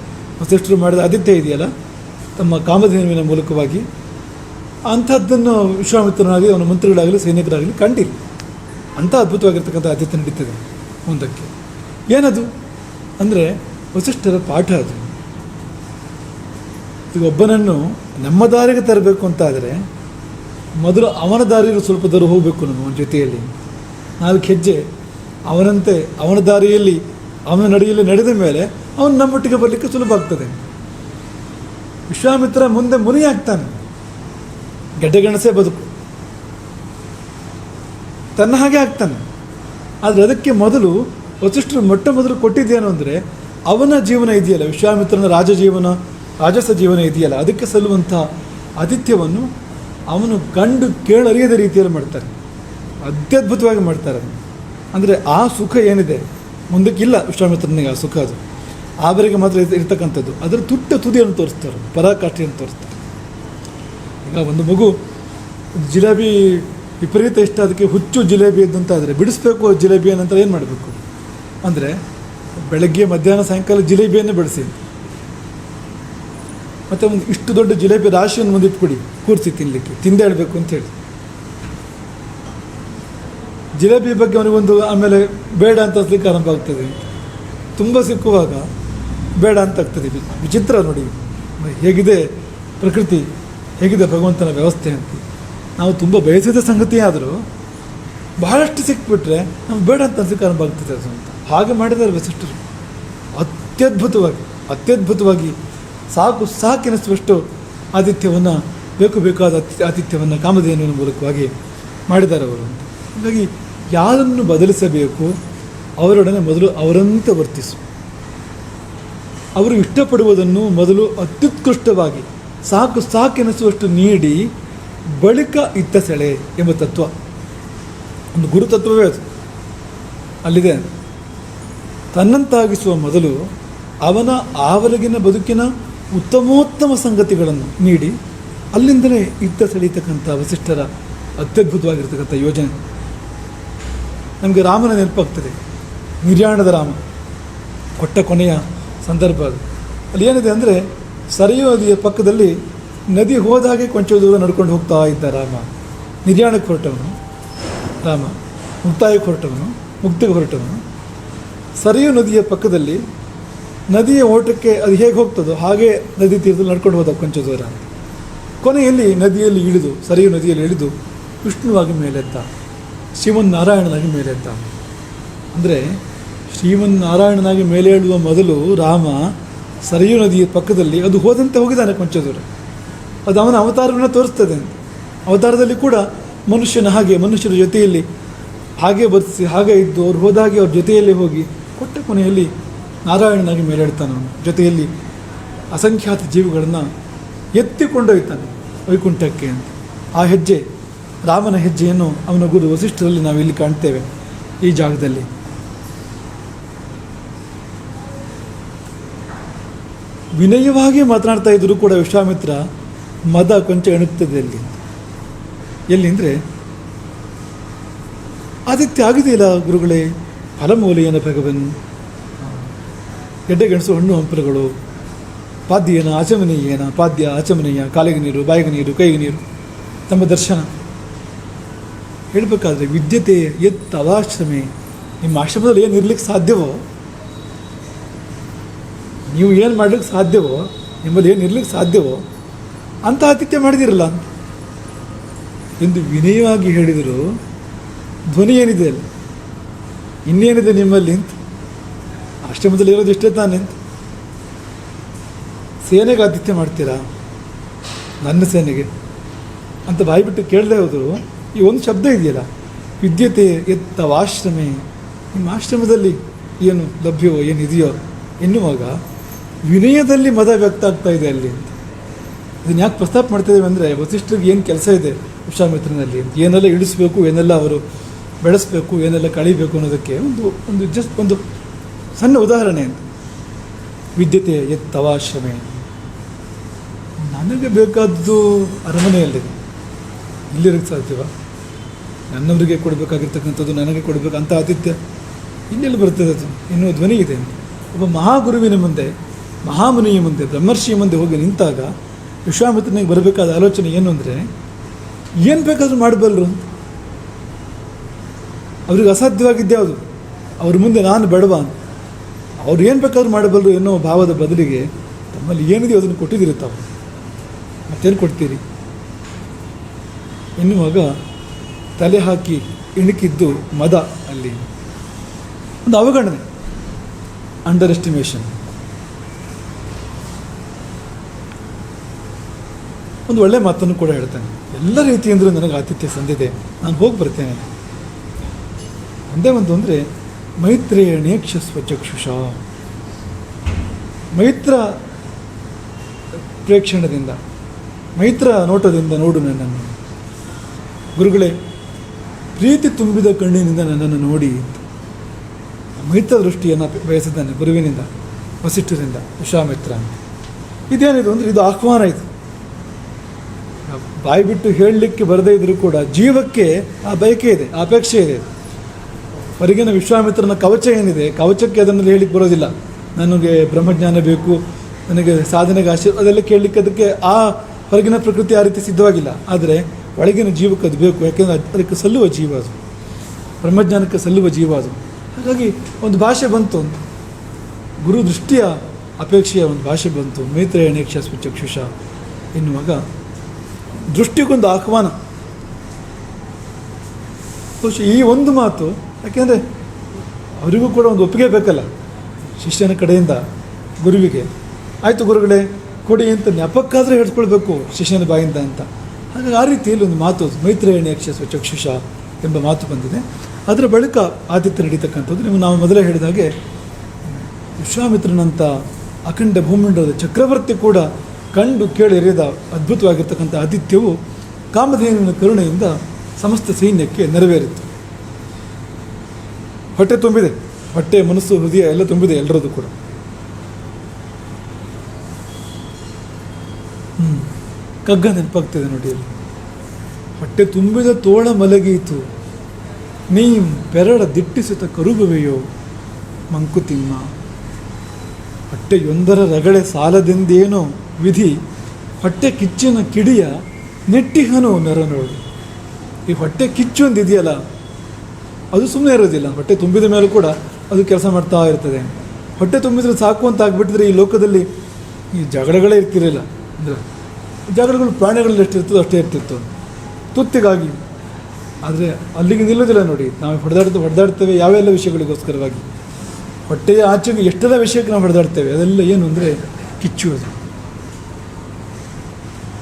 ವಸಿಷ್ಠರು ಮಾಡಿದ ಆತಿಥ್ಯ ಇದೆಯಲ್ಲ ತಮ್ಮ ಕಾಮಧೇನುವಿನ ಮೂಲಕವಾಗಿ, ಅಂಥದ್ದನ್ನು ವಿಶ್ವಾಮಿತ್ರನಾಗಲಿ ಅವನ ಮಂತ್ರಿಗಳಾಗಲಿ ಸೈನಿಕರಾಗಲಿ ಕಂಡಿಲ್ಲ. ಅಂಥ ಅದ್ಭುತವಾಗಿರ್ತಕ್ಕಂಥ ಆತಿಥ್ಯ ನಡೀತದೆ ಮುಂದಕ್ಕೆ. ಏನದು ಅಂದರೆ ವಸಿಷ್ಠರ ಪಾಠ ಅದು. ಈಗ ಒಬ್ಬನನ್ನು ನಮ್ಮ ದಾರಿಗೆ ತರಬೇಕು ಅಂತಾದರೆ ಮೊದಲು ಅವನ ದಾರಿಯಲ್ಲಿ ಸ್ವಲ್ಪ ದೂರ ಹೋಗಬೇಕು. ನಮ್ಮ ಅವನ ಜೊತೆಯಲ್ಲಿ 4 ಹೆಜ್ಜೆ ಅವನಂತೆ ಅವನ ದಾರಿಯಲ್ಲಿ ಅವನ ನಡೆಯಲ್ಲಿ ನಡೆದ ಮೇಲೆ ಅವನು ನಮ್ಮೊಟ್ಟಿಗೆ ಬರಲಿಕ್ಕೆ ಸುಲಭ ಆಗ್ತದೆ. ವಿಶ್ವಾಮಿತ್ರ ಮುಂದೆ ಮುನಿಯಾಗ್ತಾನೆ, ಗೆಡ್ಡೆಗೆಣಸೇ ಬದುಕು, ತನ್ನ ಹಾಗೆ ಆಗ್ತಾನೆ. ಆದರೆ ಅದಕ್ಕೆ ಮೊದಲು ವಸಿಷ್ಠರು ಮೊಟ್ಟ ಮೊದಲು ಕೊಟ್ಟಿದ್ದೇನು ಅಂದರೆ ಅವನ ಜೀವನ ಇದೆಯಲ್ಲ, ವಿಶ್ವಾಮಿತ್ರನ ರಾಜಸ ಜೀವನ ಇದೆಯಲ್ಲ, ಅದಕ್ಕೆ ಸಲ್ಲುವಂಥ ಆತಿಥ್ಯವನ್ನು ಅವನು ಕಂಡು ಕೇಳರಿಯದ ರೀತಿಯಲ್ಲಿ ಮಾಡ್ತಾರೆ. ಅತ್ಯದ್ಭುತವಾಗಿ ಮಾಡ್ತಾರೆ. ಅಂದರೆ ಆ ಸುಖ ಏನಿದೆ ಮುಂದಕ್ಕಿಲ್ಲ ವಿಶ್ವಾಮಿತ್ರನಿಗೆ. ಆ ಸುಖ ಅದು ಅವರಿಗೆ ಮಾತ್ರ ಇರ್ತಕ್ಕಂಥದ್ದು. ಅದರ ತುದಿಯನ್ನು ತೋರಿಸ್ತಾರೆ, ಪರಾಕಾಷ್ಠೆಯನ್ನು ತೋರಿಸ್ತಾರೆ. ಈಗ ಒಂದು ಮಗು ಜಿಲೇಬಿ ವಿಪರೀತ ಇಷ್ಟ, ಅದಕ್ಕೆ ಹುಚ್ಚು ಜಿಲೇಬಿ ಇದ್ದಂತಾದರೆ ಬಿಡಿಸ್ಬೇಕು ಜಿಲೇಬಿ ನಂತರ ಏನು ಮಾಡಬೇಕು ಅಂದರೆ ಬೆಳಗ್ಗೆ ಮಧ್ಯಾಹ್ನ ಸಾಯಂಕಾಲ ಜಿಲೇಬಿಯನ್ನೇ ಬೆಳೆಸಿ, ಮತ್ತು ಒಂದು ಇಷ್ಟು ದೊಡ್ಡ ಜಿಲೇಬಿ ರಾಶಿಯನ್ನು ಮುಂದಿಟ್ಬಿಡಿ ಕೂರಿಸಿ ತಿನ್ನಲಿಕ್ಕೆ, ತಿಂದೇ ಹೇಳಬೇಕು ಅಂಥೇಳಿ. ಜಿಲೇಬಿ ಬಗ್ಗೆ ಅವನಿಗೊಂದು ಆಮೇಲೆ ಬೇಡ ಅಂತ ಅನ್ಸ್ಲಿಕ್ಕೆ ಆರಂಭ ಆಗ್ತದೆ. ತುಂಬ ಸಿಕ್ಕುವಾಗ ಬೇಡ ಅಂತ ಆಗ್ತದೆ. ವಿಚಿತ್ರ ನೋಡಿ ಹೇಗಿದೆ ಪ್ರಕೃತಿ, ಹೇಗಿದೆ ಭಗವಂತನ ವ್ಯವಸ್ಥೆ ಅಂತ. ನಾವು ತುಂಬ ಬಯಸಿದ ಸಂಗತಿ ಆದರೂ ಬಹಳಷ್ಟು ಸಿಕ್ಬಿಟ್ರೆ ನಮ್ಗೆ ಬೇಡ ಅಂತ ಅನ್ಸಲಿಕ್ಕೆ ಆರಂಭ ಆಗ್ತದೆ ಅದು ಅಂತ. ಹಾಗೆ ಮಾಡಿದ್ದಾರೆ ವಸಿಷ್ಠರು. ಅತ್ಯದ್ಭುತವಾಗಿ ಸಾಕೆನಿಸುವಷ್ಟು ಆತಿಥ್ಯವನ್ನು ಬೇಕಾದ ಆತಿಥ್ಯವನ್ನು ಕಾಮಧೇನುವಿನ ಮೂಲಕವಾಗಿ ಮಾಡಿದ್ದಾರೆ ಅವರು. ಹಾಗಾಗಿ ಯಾರನ್ನು ಬದಲಿಸಬೇಕು ಅವರೊಡನೆ ಮೊದಲು ಅವರಂತೆ ವರ್ತಿಸು. ಅವರು ಇಷ್ಟಪಡುವುದನ್ನು ಮೊದಲು ಅತ್ಯುತ್ಕೃಷ್ಟವಾಗಿ ಸಾಕೆನಿಸುವಷ್ಟು ನೀಡಿ ಬಳಿಕ ಇತ್ತ ಸೆಳೆ ಎಂಬ ತತ್ವ, ಒಂದು ಗುರುತತ್ವವೇ ಅದು ಅಲ್ಲಿದೆ. ತನ್ನಂತಾಗಿಸುವ ಮೊದಲು ಅವನ ಆವರೆಗಿನ ಬದುಕಿನ ಉತ್ತಮೋತ್ತಮ ಸಂಗತಿಗಳನ್ನು ನೀಡಿ ಅಲ್ಲಿಂದಲೇ ಇತ್ತ ಸೆಳೀತಕ್ಕಂಥ ವಸಿಷ್ಠರ ಅತ್ಯದ್ಭುತವಾಗಿರ್ತಕ್ಕಂಥ ಯೋಜನೆ. ನಮಗೆ ರಾಮನ ನೆನಪಾಗ್ತದೆ, ನಿರ್ಯಾಣದ ರಾಮ ಕೊಟ್ಟ ಕೊನೆಯ ಸಂದರ್ಭ ಅದು. ಅಲ್ಲಿ ಏನಿದೆ ಅಂದರೆ ಸರಿಯೂ ನದಿಯ ಪಕ್ಕದಲ್ಲಿ ನದಿ ಹೋದಾಗೆ ಕೊಂಚ ದೂರ ನಡ್ಕೊಂಡು ಹೋಗ್ತಾ ಇದ್ದ ರಾಮ. ನಿರ್ಯಾಣಕ್ಕೆ ಹೊರಟವನು ರಾಮ, ಮುಕ್ತಾಯಕ್ಕೆ ಹೊರಟವನು, ಮುಕ್ತಿಗೆ ಹೊರಟವನು. ಸರಿಯೂ ನದಿಯ ಪಕ್ಕದಲ್ಲಿ ನದಿಯ ಓಟಕ್ಕೆ ಅದು ಹೇಗೆ ಹೋಗ್ತದೋ ಹಾಗೆ ನದಿ ತೀರದಲ್ಲಿ ನಡ್ಕೊಂಡು ಹೋದ ಕೊಂಚ ದೂರ. ಕೊನೆಯಲ್ಲಿ ಸರಿಯೂ ನದಿಯಲ್ಲಿ ಇಳಿದು ವಿಷ್ಣುವಾಗಿ ಮೇಲೆತ್ತ, ಶ್ರೀಮನ್ನಾರಾಯಣನಾಗಿ ಮೇಲೆತ್ತ. ಅಂದರೆ ಶ್ರೀಮನ್ನಾರಾಯಣನಾಗಿ ಮೇಲೇಳುವ ಮೊದಲು ರಾಮ ಸರಯೂ ನದಿಯ ಪಕ್ಕದಲ್ಲಿ ಅದು ಹೋದಂತೆ ಹೋಗಿದ್ದಾನೆ ಕೊಂಚ ದೂರ. ಅದು ಅವನ ಅವತಾರವನ್ನು ತೋರಿಸ್ತದೆ ಅಂತ. ಅವತಾರದಲ್ಲಿ ಕೂಡ ಮನುಷ್ಯನ ಹಾಗೆ ಮನುಷ್ಯರ ಜೊತೆಯಲ್ಲಿ ಹಾಗೆ ವರ್ತಿಸಿ ಹಾಗೆ ಇದ್ದು ಅವ್ರು ಹೋದಾಗೆ ಅವ್ರ ಜೊತೆಯಲ್ಲಿ ಹೋಗಿ ಕೊಟ್ಟ ಕೊನೆಯಲ್ಲಿ ನಾರಾಯಣನಾಗಿ ಮೇಲೇಳ್ತಾನೆ. ಅವನು ಜೊತೆಯಲ್ಲಿ ಅಸಂಖ್ಯಾತ ಜೀವಿಗಳನ್ನು ಎತ್ತಿಕೊಂಡೊಯ್ತಾನೆ ವೈಕುಂಠಕ್ಕೆ ಅಂತ. ಆ ಹೆಜ್ಜೆ ರಾಮನ ಹೆಜ್ಜೆಯನ್ನು ಅವನ ಗುರು ವಸಿಷ್ಠರಲ್ಲಿ ನಾವು ಇಲ್ಲಿ ಕಾಣ್ತೇವೆ. ಈ ಜಾಗದಲ್ಲಿ ವಿನಯವಾಗಿ ಮಾತನಾಡ್ತಾ ಇದ್ದರೂ ಕೂಡ ವಿಶ್ವಾಮಿತ್ರ ಮದ ಕೊಂಚ ಎಣುಕ್ತದೆ ಎಲ್ಲಿ ಅಂದರೆ, ಆದಿತ್ಯ ಆಗಿದೆಯಲ್ಲ ಗುರುಗಳೇ, ಫಲಮೂಲೆಯನ ಭಗವನ್, ಗೆಡ್ಡೆಗೆಣಸು ಹಣ್ಣು ಹಂಪಲುಗಳು, ಪಾದ್ಯೇನ ಆಚಮನೀಯೇನ, ಪಾದ್ಯ ಆಚಮನೀಯ, ಕಾಲಿಗೆ ನೀರು ಬಾಯಿಗೆ ನೀರು ಕೈಗೆ ನೀರು, ತಮ್ಮ ದರ್ಶನ ಹೇಳಬೇಕಾದ್ರೆ ವಿದ್ಯತೆ ಎತ್ ಅವಾಶ್ರಮೆ, ನಿಮ್ಮ ಆಶ್ರಮದಲ್ಲಿ ಏನು ಇರ್ಲಿಕ್ಕೆ ಸಾಧ್ಯವೋ, ನೀವು ಏನು ಮಾಡ್ಲಿಕ್ಕೆ ಸಾಧ್ಯವೋ, ನಿಮ್ಮಲ್ಲಿ ಏನು ಇರ್ಲಿಕ್ಕೆ ಸಾಧ್ಯವೋ ಅಂತ ಆತಿಥ್ಯ ಮಾಡಿದಿರಲ್ಲ ಎಂದು ವಿನಯವಾಗಿ ಹೇಳಿದರು. ಧ್ವನಿ ಏನಿದೆ ಅಲ್ಲಿ, ಇನ್ನೇನಿದೆ ನಿಮ್ಮಲ್ಲಿ ಅಂತ, ಆಶ್ರಮದಲ್ಲಿ ಇರೋದು ಇಷ್ಟೇ ತಾನೆ ಅಂತ. ಸೇನೆಗೆ ಆತಿಥ್ಯ ಮಾಡ್ತೀರಾ, ನನ್ನ ಸೇನೆಗೆ ಅಂತ ಬಾಯ್ಬಿಟ್ಟು ಕೇಳದೆ ಹೋದರು. ಈ ಒಂದು ಶಬ್ದ ಇದೆಯಲ್ಲ, ವಿದ್ಯತೆ ಎತ್ತವಾಶ್ರಮೆ, ನಿಮ್ಮ ಆಶ್ರಮದಲ್ಲಿ ಏನು ಲಭ್ಯವೋ ಏನಿದೆಯೋ ಎನ್ನುವಾಗ ವಿನಯದಲ್ಲಿ ಮದ ವ್ಯಕ್ತ ಆಗ್ತಾ ಇದೆ ಅಲ್ಲಿ ಅಂತ. ಇದನ್ನು ಯಾಕೆ ಪ್ರಸ್ತಾಪ ಮಾಡ್ತಿದ್ದೇವೆ ಅಂದರೆ, ವಸಿಷ್ಠರಿಗೆ ಏನು ಕೆಲಸ ಇದೆ ವಿಶ್ವಾಮಿತ್ರನಲ್ಲಿ ಅಂತ, ಏನೆಲ್ಲ ಇಳಿಸ್ಬೇಕು, ಏನೆಲ್ಲ ಅವರು ಬೆಳೆಸಬೇಕು, ಏನೆಲ್ಲ ಕಳಿಬೇಕು ಅನ್ನೋದಕ್ಕೆ ಒಂದು ಸಣ್ಣ ಉದಾಹರಣೆ ಅಂತ. ವಿದ್ಯತೆ ಎತ್ತವಾಶ್ರಮೆ, ನನಗೆ ಬೇಕಾದ್ದು ಅರಮನೆಯಲ್ಲಿದೆ, ಇಲ್ಲಿರೋಕ್ಕೆ ಸಾಧ್ಯವ? ನನ್ನವರಿಗೆ ಕೊಡಬೇಕಾಗಿರ್ತಕ್ಕಂಥದ್ದು ನನಗೆ ಕೊಡಬೇಕಂತ ಆತಿಥ್ಯ ಇನ್ನೆಲ್ಲಿ ಬರ್ತದೆ? ಅದು ಇನ್ನೂ ಧ್ವನಿ ಇದೆ. ಒಬ್ಬ ಮಹಾಗುರುವಿನ ಮುಂದೆ, ಮಹಾಮುನಿಯ ಮುಂದೆ, ಬ್ರಹ್ಮರ್ಷಿಯ ಮುಂದೆ ಹೋಗಿ ನಿಂತಾಗ ವಿಶ್ವಾಮಿತ್ರನಿಗೆ ಬರಬೇಕಾದ ಆಲೋಚನೆ ಏನು ಅಂದರೆ, ಏನು ಬೇಕಾದರೂ ಮಾಡಬಲ್ಲರು ಅಂತ. ಅವ್ರಿಗೆ ಅಸಾಧ್ಯವಾಗಿದ್ದೆ ಅದು, ಅವ್ರ ಮುಂದೆ ನಾನು ಬೇಡವ ಅಂತ. ಅವ್ರು ಏನು ಬೇಕಾದ್ರೂ ಮಾಡಬಲ್ಲರು ಎನ್ನೋ ಭಾವದ ಬದಲಿಗೆ ತಮ್ಮಲ್ಲಿ ಏನಿದೆಯೋ ಅದನ್ನು ಕೊಟ್ಟಿದ್ದೀರಿ ತಾವು, ಮತ್ತೇನು ಕೊಡ್ತೀರಿ ಎನ್ನುವಾಗ ತಲೆ ಹಾಕಿ ಇಣುಕಿದ್ದು ಮದ. ಅಲ್ಲಿ ಒಂದು ಅವಗಣನೆ, ಅಂಡರ್ ಎಸ್ಟಿಮೇಷನ್. ಒಂದು ಒಳ್ಳೆ ಮಾತನ್ನು ಕೂಡ ಹೇಳ್ತಾನೆ, ಎಲ್ಲ ರೀತಿಯಿಂದಲೂ ನನಗೆ ಆತಿಥ್ಯ ಸಂದಿದೆ, ನಾನು ಹೋಗಿ ಬರ್ತೇನೆ. ಒಂದೇ ಒಂದು ಅಂದರೆ ಮೈತ್ರೇಯಣೇಕ್ಷಸ್ವ ಚಕ್ಷುಷ, ಮೈತ್ರ ಪ್ರೇಕ್ಷಣದಿಂದ, ಮೈತ್ರ ನೋಟದಿಂದ ನೋಡು ನನ್ನನ್ನು. ಗುರುಗಳೇ, ಪ್ರೀತಿ ತುಂಬಿದ ಕಣ್ಣಿನಿಂದ ನನ್ನನ್ನು ನೋಡಿ. ಮೈತ್ರ ದೃಷ್ಟಿಯನ್ನು ಬಯಸಿದ್ದಾನೆ ಗುರುವಿನಿಂದ, ವಸಿಷ್ಠರಿಂದ ವಿಶ್ವಾಮಿತ್ರ ಅಂತ. ಇದೇನಿದು ಅಂದರೆ, ಇದು ಆಹ್ವಾನ. ಇದು ಬಾಯಿ ಬಿಟ್ಟು ಹೇಳಲಿಕ್ಕೆ ಬರದೇ ಇದ್ದರೂ ಕೂಡ ಜೀವಕ್ಕೆ ಆ ಬಯಕೆ ಇದೆ, ಆ ಅಪೇಕ್ಷೆ ಇದೆ. ಹೊರಗಿನ ವಿಶ್ವಾಮಿತ್ರನ ಕವಚ ಏನಿದೆ, ಕವಚಕ್ಕೆ ಅದನ್ನು ಹೇಳಲಿಕ್ಕೆ ಬರೋದಿಲ್ಲ. ನನಗೆ ಬ್ರಹ್ಮಜ್ಞಾನ ಬೇಕು, ನನಗೆ ಸಾಧನೆಗೆ ಅದೆಲ್ಲ ಕೇಳಲಿಕ್ಕೆ ಅದಕ್ಕೆ ಆ ಹೊರಗಿನ ಪ್ರಕೃತಿ ಆ ರೀತಿ ಸಿದ್ಧವಾಗಿಲ್ಲ. ಆದರೆ ಒಳಗಿನ ಜೀವಕ್ಕೆ ಅದು ಬೇಕು, ಯಾಕೆಂದರೆ ಅದಕ್ಕೆ ಸಲ್ಲುವ ಜೀವ ಅದು, ಬ್ರಹ್ಮಜ್ಞಾನಕ್ಕೆ ಸಲ್ಲುವ ಜೀವ ಅದು. ಹಾಗಾಗಿ ಒಂದು ಭಾಷೆ ಬಂತು ಅಂತ, ಗುರು ದೃಷ್ಟಿಯ ಅಪೇಕ್ಷೆಯ ಒಂದು ಭಾಷೆ ಬಂತು. ಮೈತ್ರೇಯಣೇಕ್ಷಸ್ವ ಚಕ್ಷುಷ ಎನ್ನುವಾಗ ದೃಷ್ಟಿಗೊಂದು ಆಹ್ವಾನ. ಬಹುಶಃ ಈ ಒಂದು ಮಾತು, ಯಾಕೆಂದರೆ ಅವರಿಗೂ ಕೂಡ ಒಂದು ಒಪ್ಪಿಗೆ ಬೇಕಲ್ಲ ಶಿಷ್ಯನ ಕಡೆಯಿಂದ ಗುರುವಿಗೆ. ಆಯಿತು ಗುರುಗಳೇ ಕೊಡಿ ಅಂತ ನೆಪಕ್ಕಾದರೆ ಹೇಳ್ಕೊಳ್ಬೇಕು ಶಿಷ್ಯನ ಬಾಯಿಂದ ಅಂತ. ಹಾಗಾಗಿ ಆ ರೀತಿಯಲ್ಲಿ ಒಂದು ಮಾತು, ಮೈತ್ರೇಯಣೇಕ್ಷಸ್ವ ಚಕ್ಷುಷ ಎಂಬ ಮಾತು ಬಂದಿದೆ. ಅದರ ಬಳಿಕ ಆದಿತ್ಯ ನಡೀತಕ್ಕಂಥದ್ದು ನಾವು ಮೊದಲೇ ಹೇಳಿದ ಹಾಗೆ, ವಿಶ್ವಾಮಿತ್ರನಂಥ ಅಖಂಡ ಭೂಮಂಡಲದ ಚಕ್ರವರ್ತಿ ಕೂಡ ಕಂಡು ಕೇಳಿ ಎರೆಯದ ಅದ್ಭುತವಾಗಿರ್ತಕ್ಕಂಥ ಆದಿತ್ಯವು ಕಾಮಧೇನುವಿನ ಕರುಣೆಯಿಂದ ಸಮಸ್ತ ಸೈನ್ಯಕ್ಕೆ ನೆರವೇರಿತು. ಹೊಟ್ಟೆ ತುಂಬಿದೆ, ಹೊಟ್ಟೆ ಮನಸ್ಸು ಹೃದಯ ಎಲ್ಲ ತುಂಬಿದೆ ಎಲ್ಲರದ್ದು ಕೂಡ. ಕಗ್ಗ ನೆನಪಾಗ್ತಿದೆ ನೋಡಿ ಅಲ್ಲಿ. ಹೊಟ್ಟೆ ತುಂಬಿದ ತೋಳ ಮಲಗೀತು, ನೀಂ ಪೆರಡ ದಿಟ್ಟಿಸುತ್ತ ಕರುಬುವೆಯೋ ಮಂಕುತಿಮ್ಮ. ಹೊಟ್ಟೆಯೊಂದರ ರಗಳೆ ಸಾಲದೆಂದೇನೋ ವಿಧಿ, ಹೊಟ್ಟೆ ಕಿಚ್ಚಿನ ಕಿಡಿಯ ನೆಟ್ಟಿಹನು ನರನೋಡು. ಈ ಹೊಟ್ಟೆ ಕಿಚ್ಚು ಒಂದಿದೆಯಲ್ಲ, ಅದು ಸುಮ್ಮನೆ ಇರೋದಿಲ್ಲ. ಹೊಟ್ಟೆ ತುಂಬಿದ ಮೇಲೂ ಕೂಡ ಅದು ಕೆಲಸ ಮಾಡ್ತಾ ಇರ್ತದೆ. ಹೊಟ್ಟೆ ತುಂಬಿದ್ರೆ ಸಾಕು ಅಂತ ಆಗಿಬಿಟ್ಟಿದ್ರೆ ಈ ಲೋಕದಲ್ಲಿ ಈ ಜಗಳಗಳೇ ಇರ್ತಿರಲಿಲ್ಲ. ಅಂದರೆ ಜಗಳಗಳು ಪ್ರಾಣಿಗಳಲ್ಲಿ ಎಷ್ಟಿರ್ತದೋ ಅಷ್ಟೇ ಇರ್ತಿತ್ತು ತುತ್ತಿಗಾಗಿ. ಆದರೆ ಅಲ್ಲಿಗೆ ನಿಲ್ಲೋದಿಲ್ಲ ನೋಡಿ, ನಾವು ಹೊಡೆದಾಡ್ತೇವೆ ಯಾವೆಲ್ಲ ವಿಷಯಗಳಿಗೋಸ್ಕರವಾಗಿ. ಹೊಟ್ಟೆಯ ಆಚೆಗೆ ಎಷ್ಟೆಲ್ಲ ವಿಷಯಕ್ಕೆ ನಾವು ಹೊಡೆದಾಡ್ತೇವೆ, ಅದೆಲ್ಲ ಏನು ಅಂದರೆ ಕಿಚ್ಚುವುದು.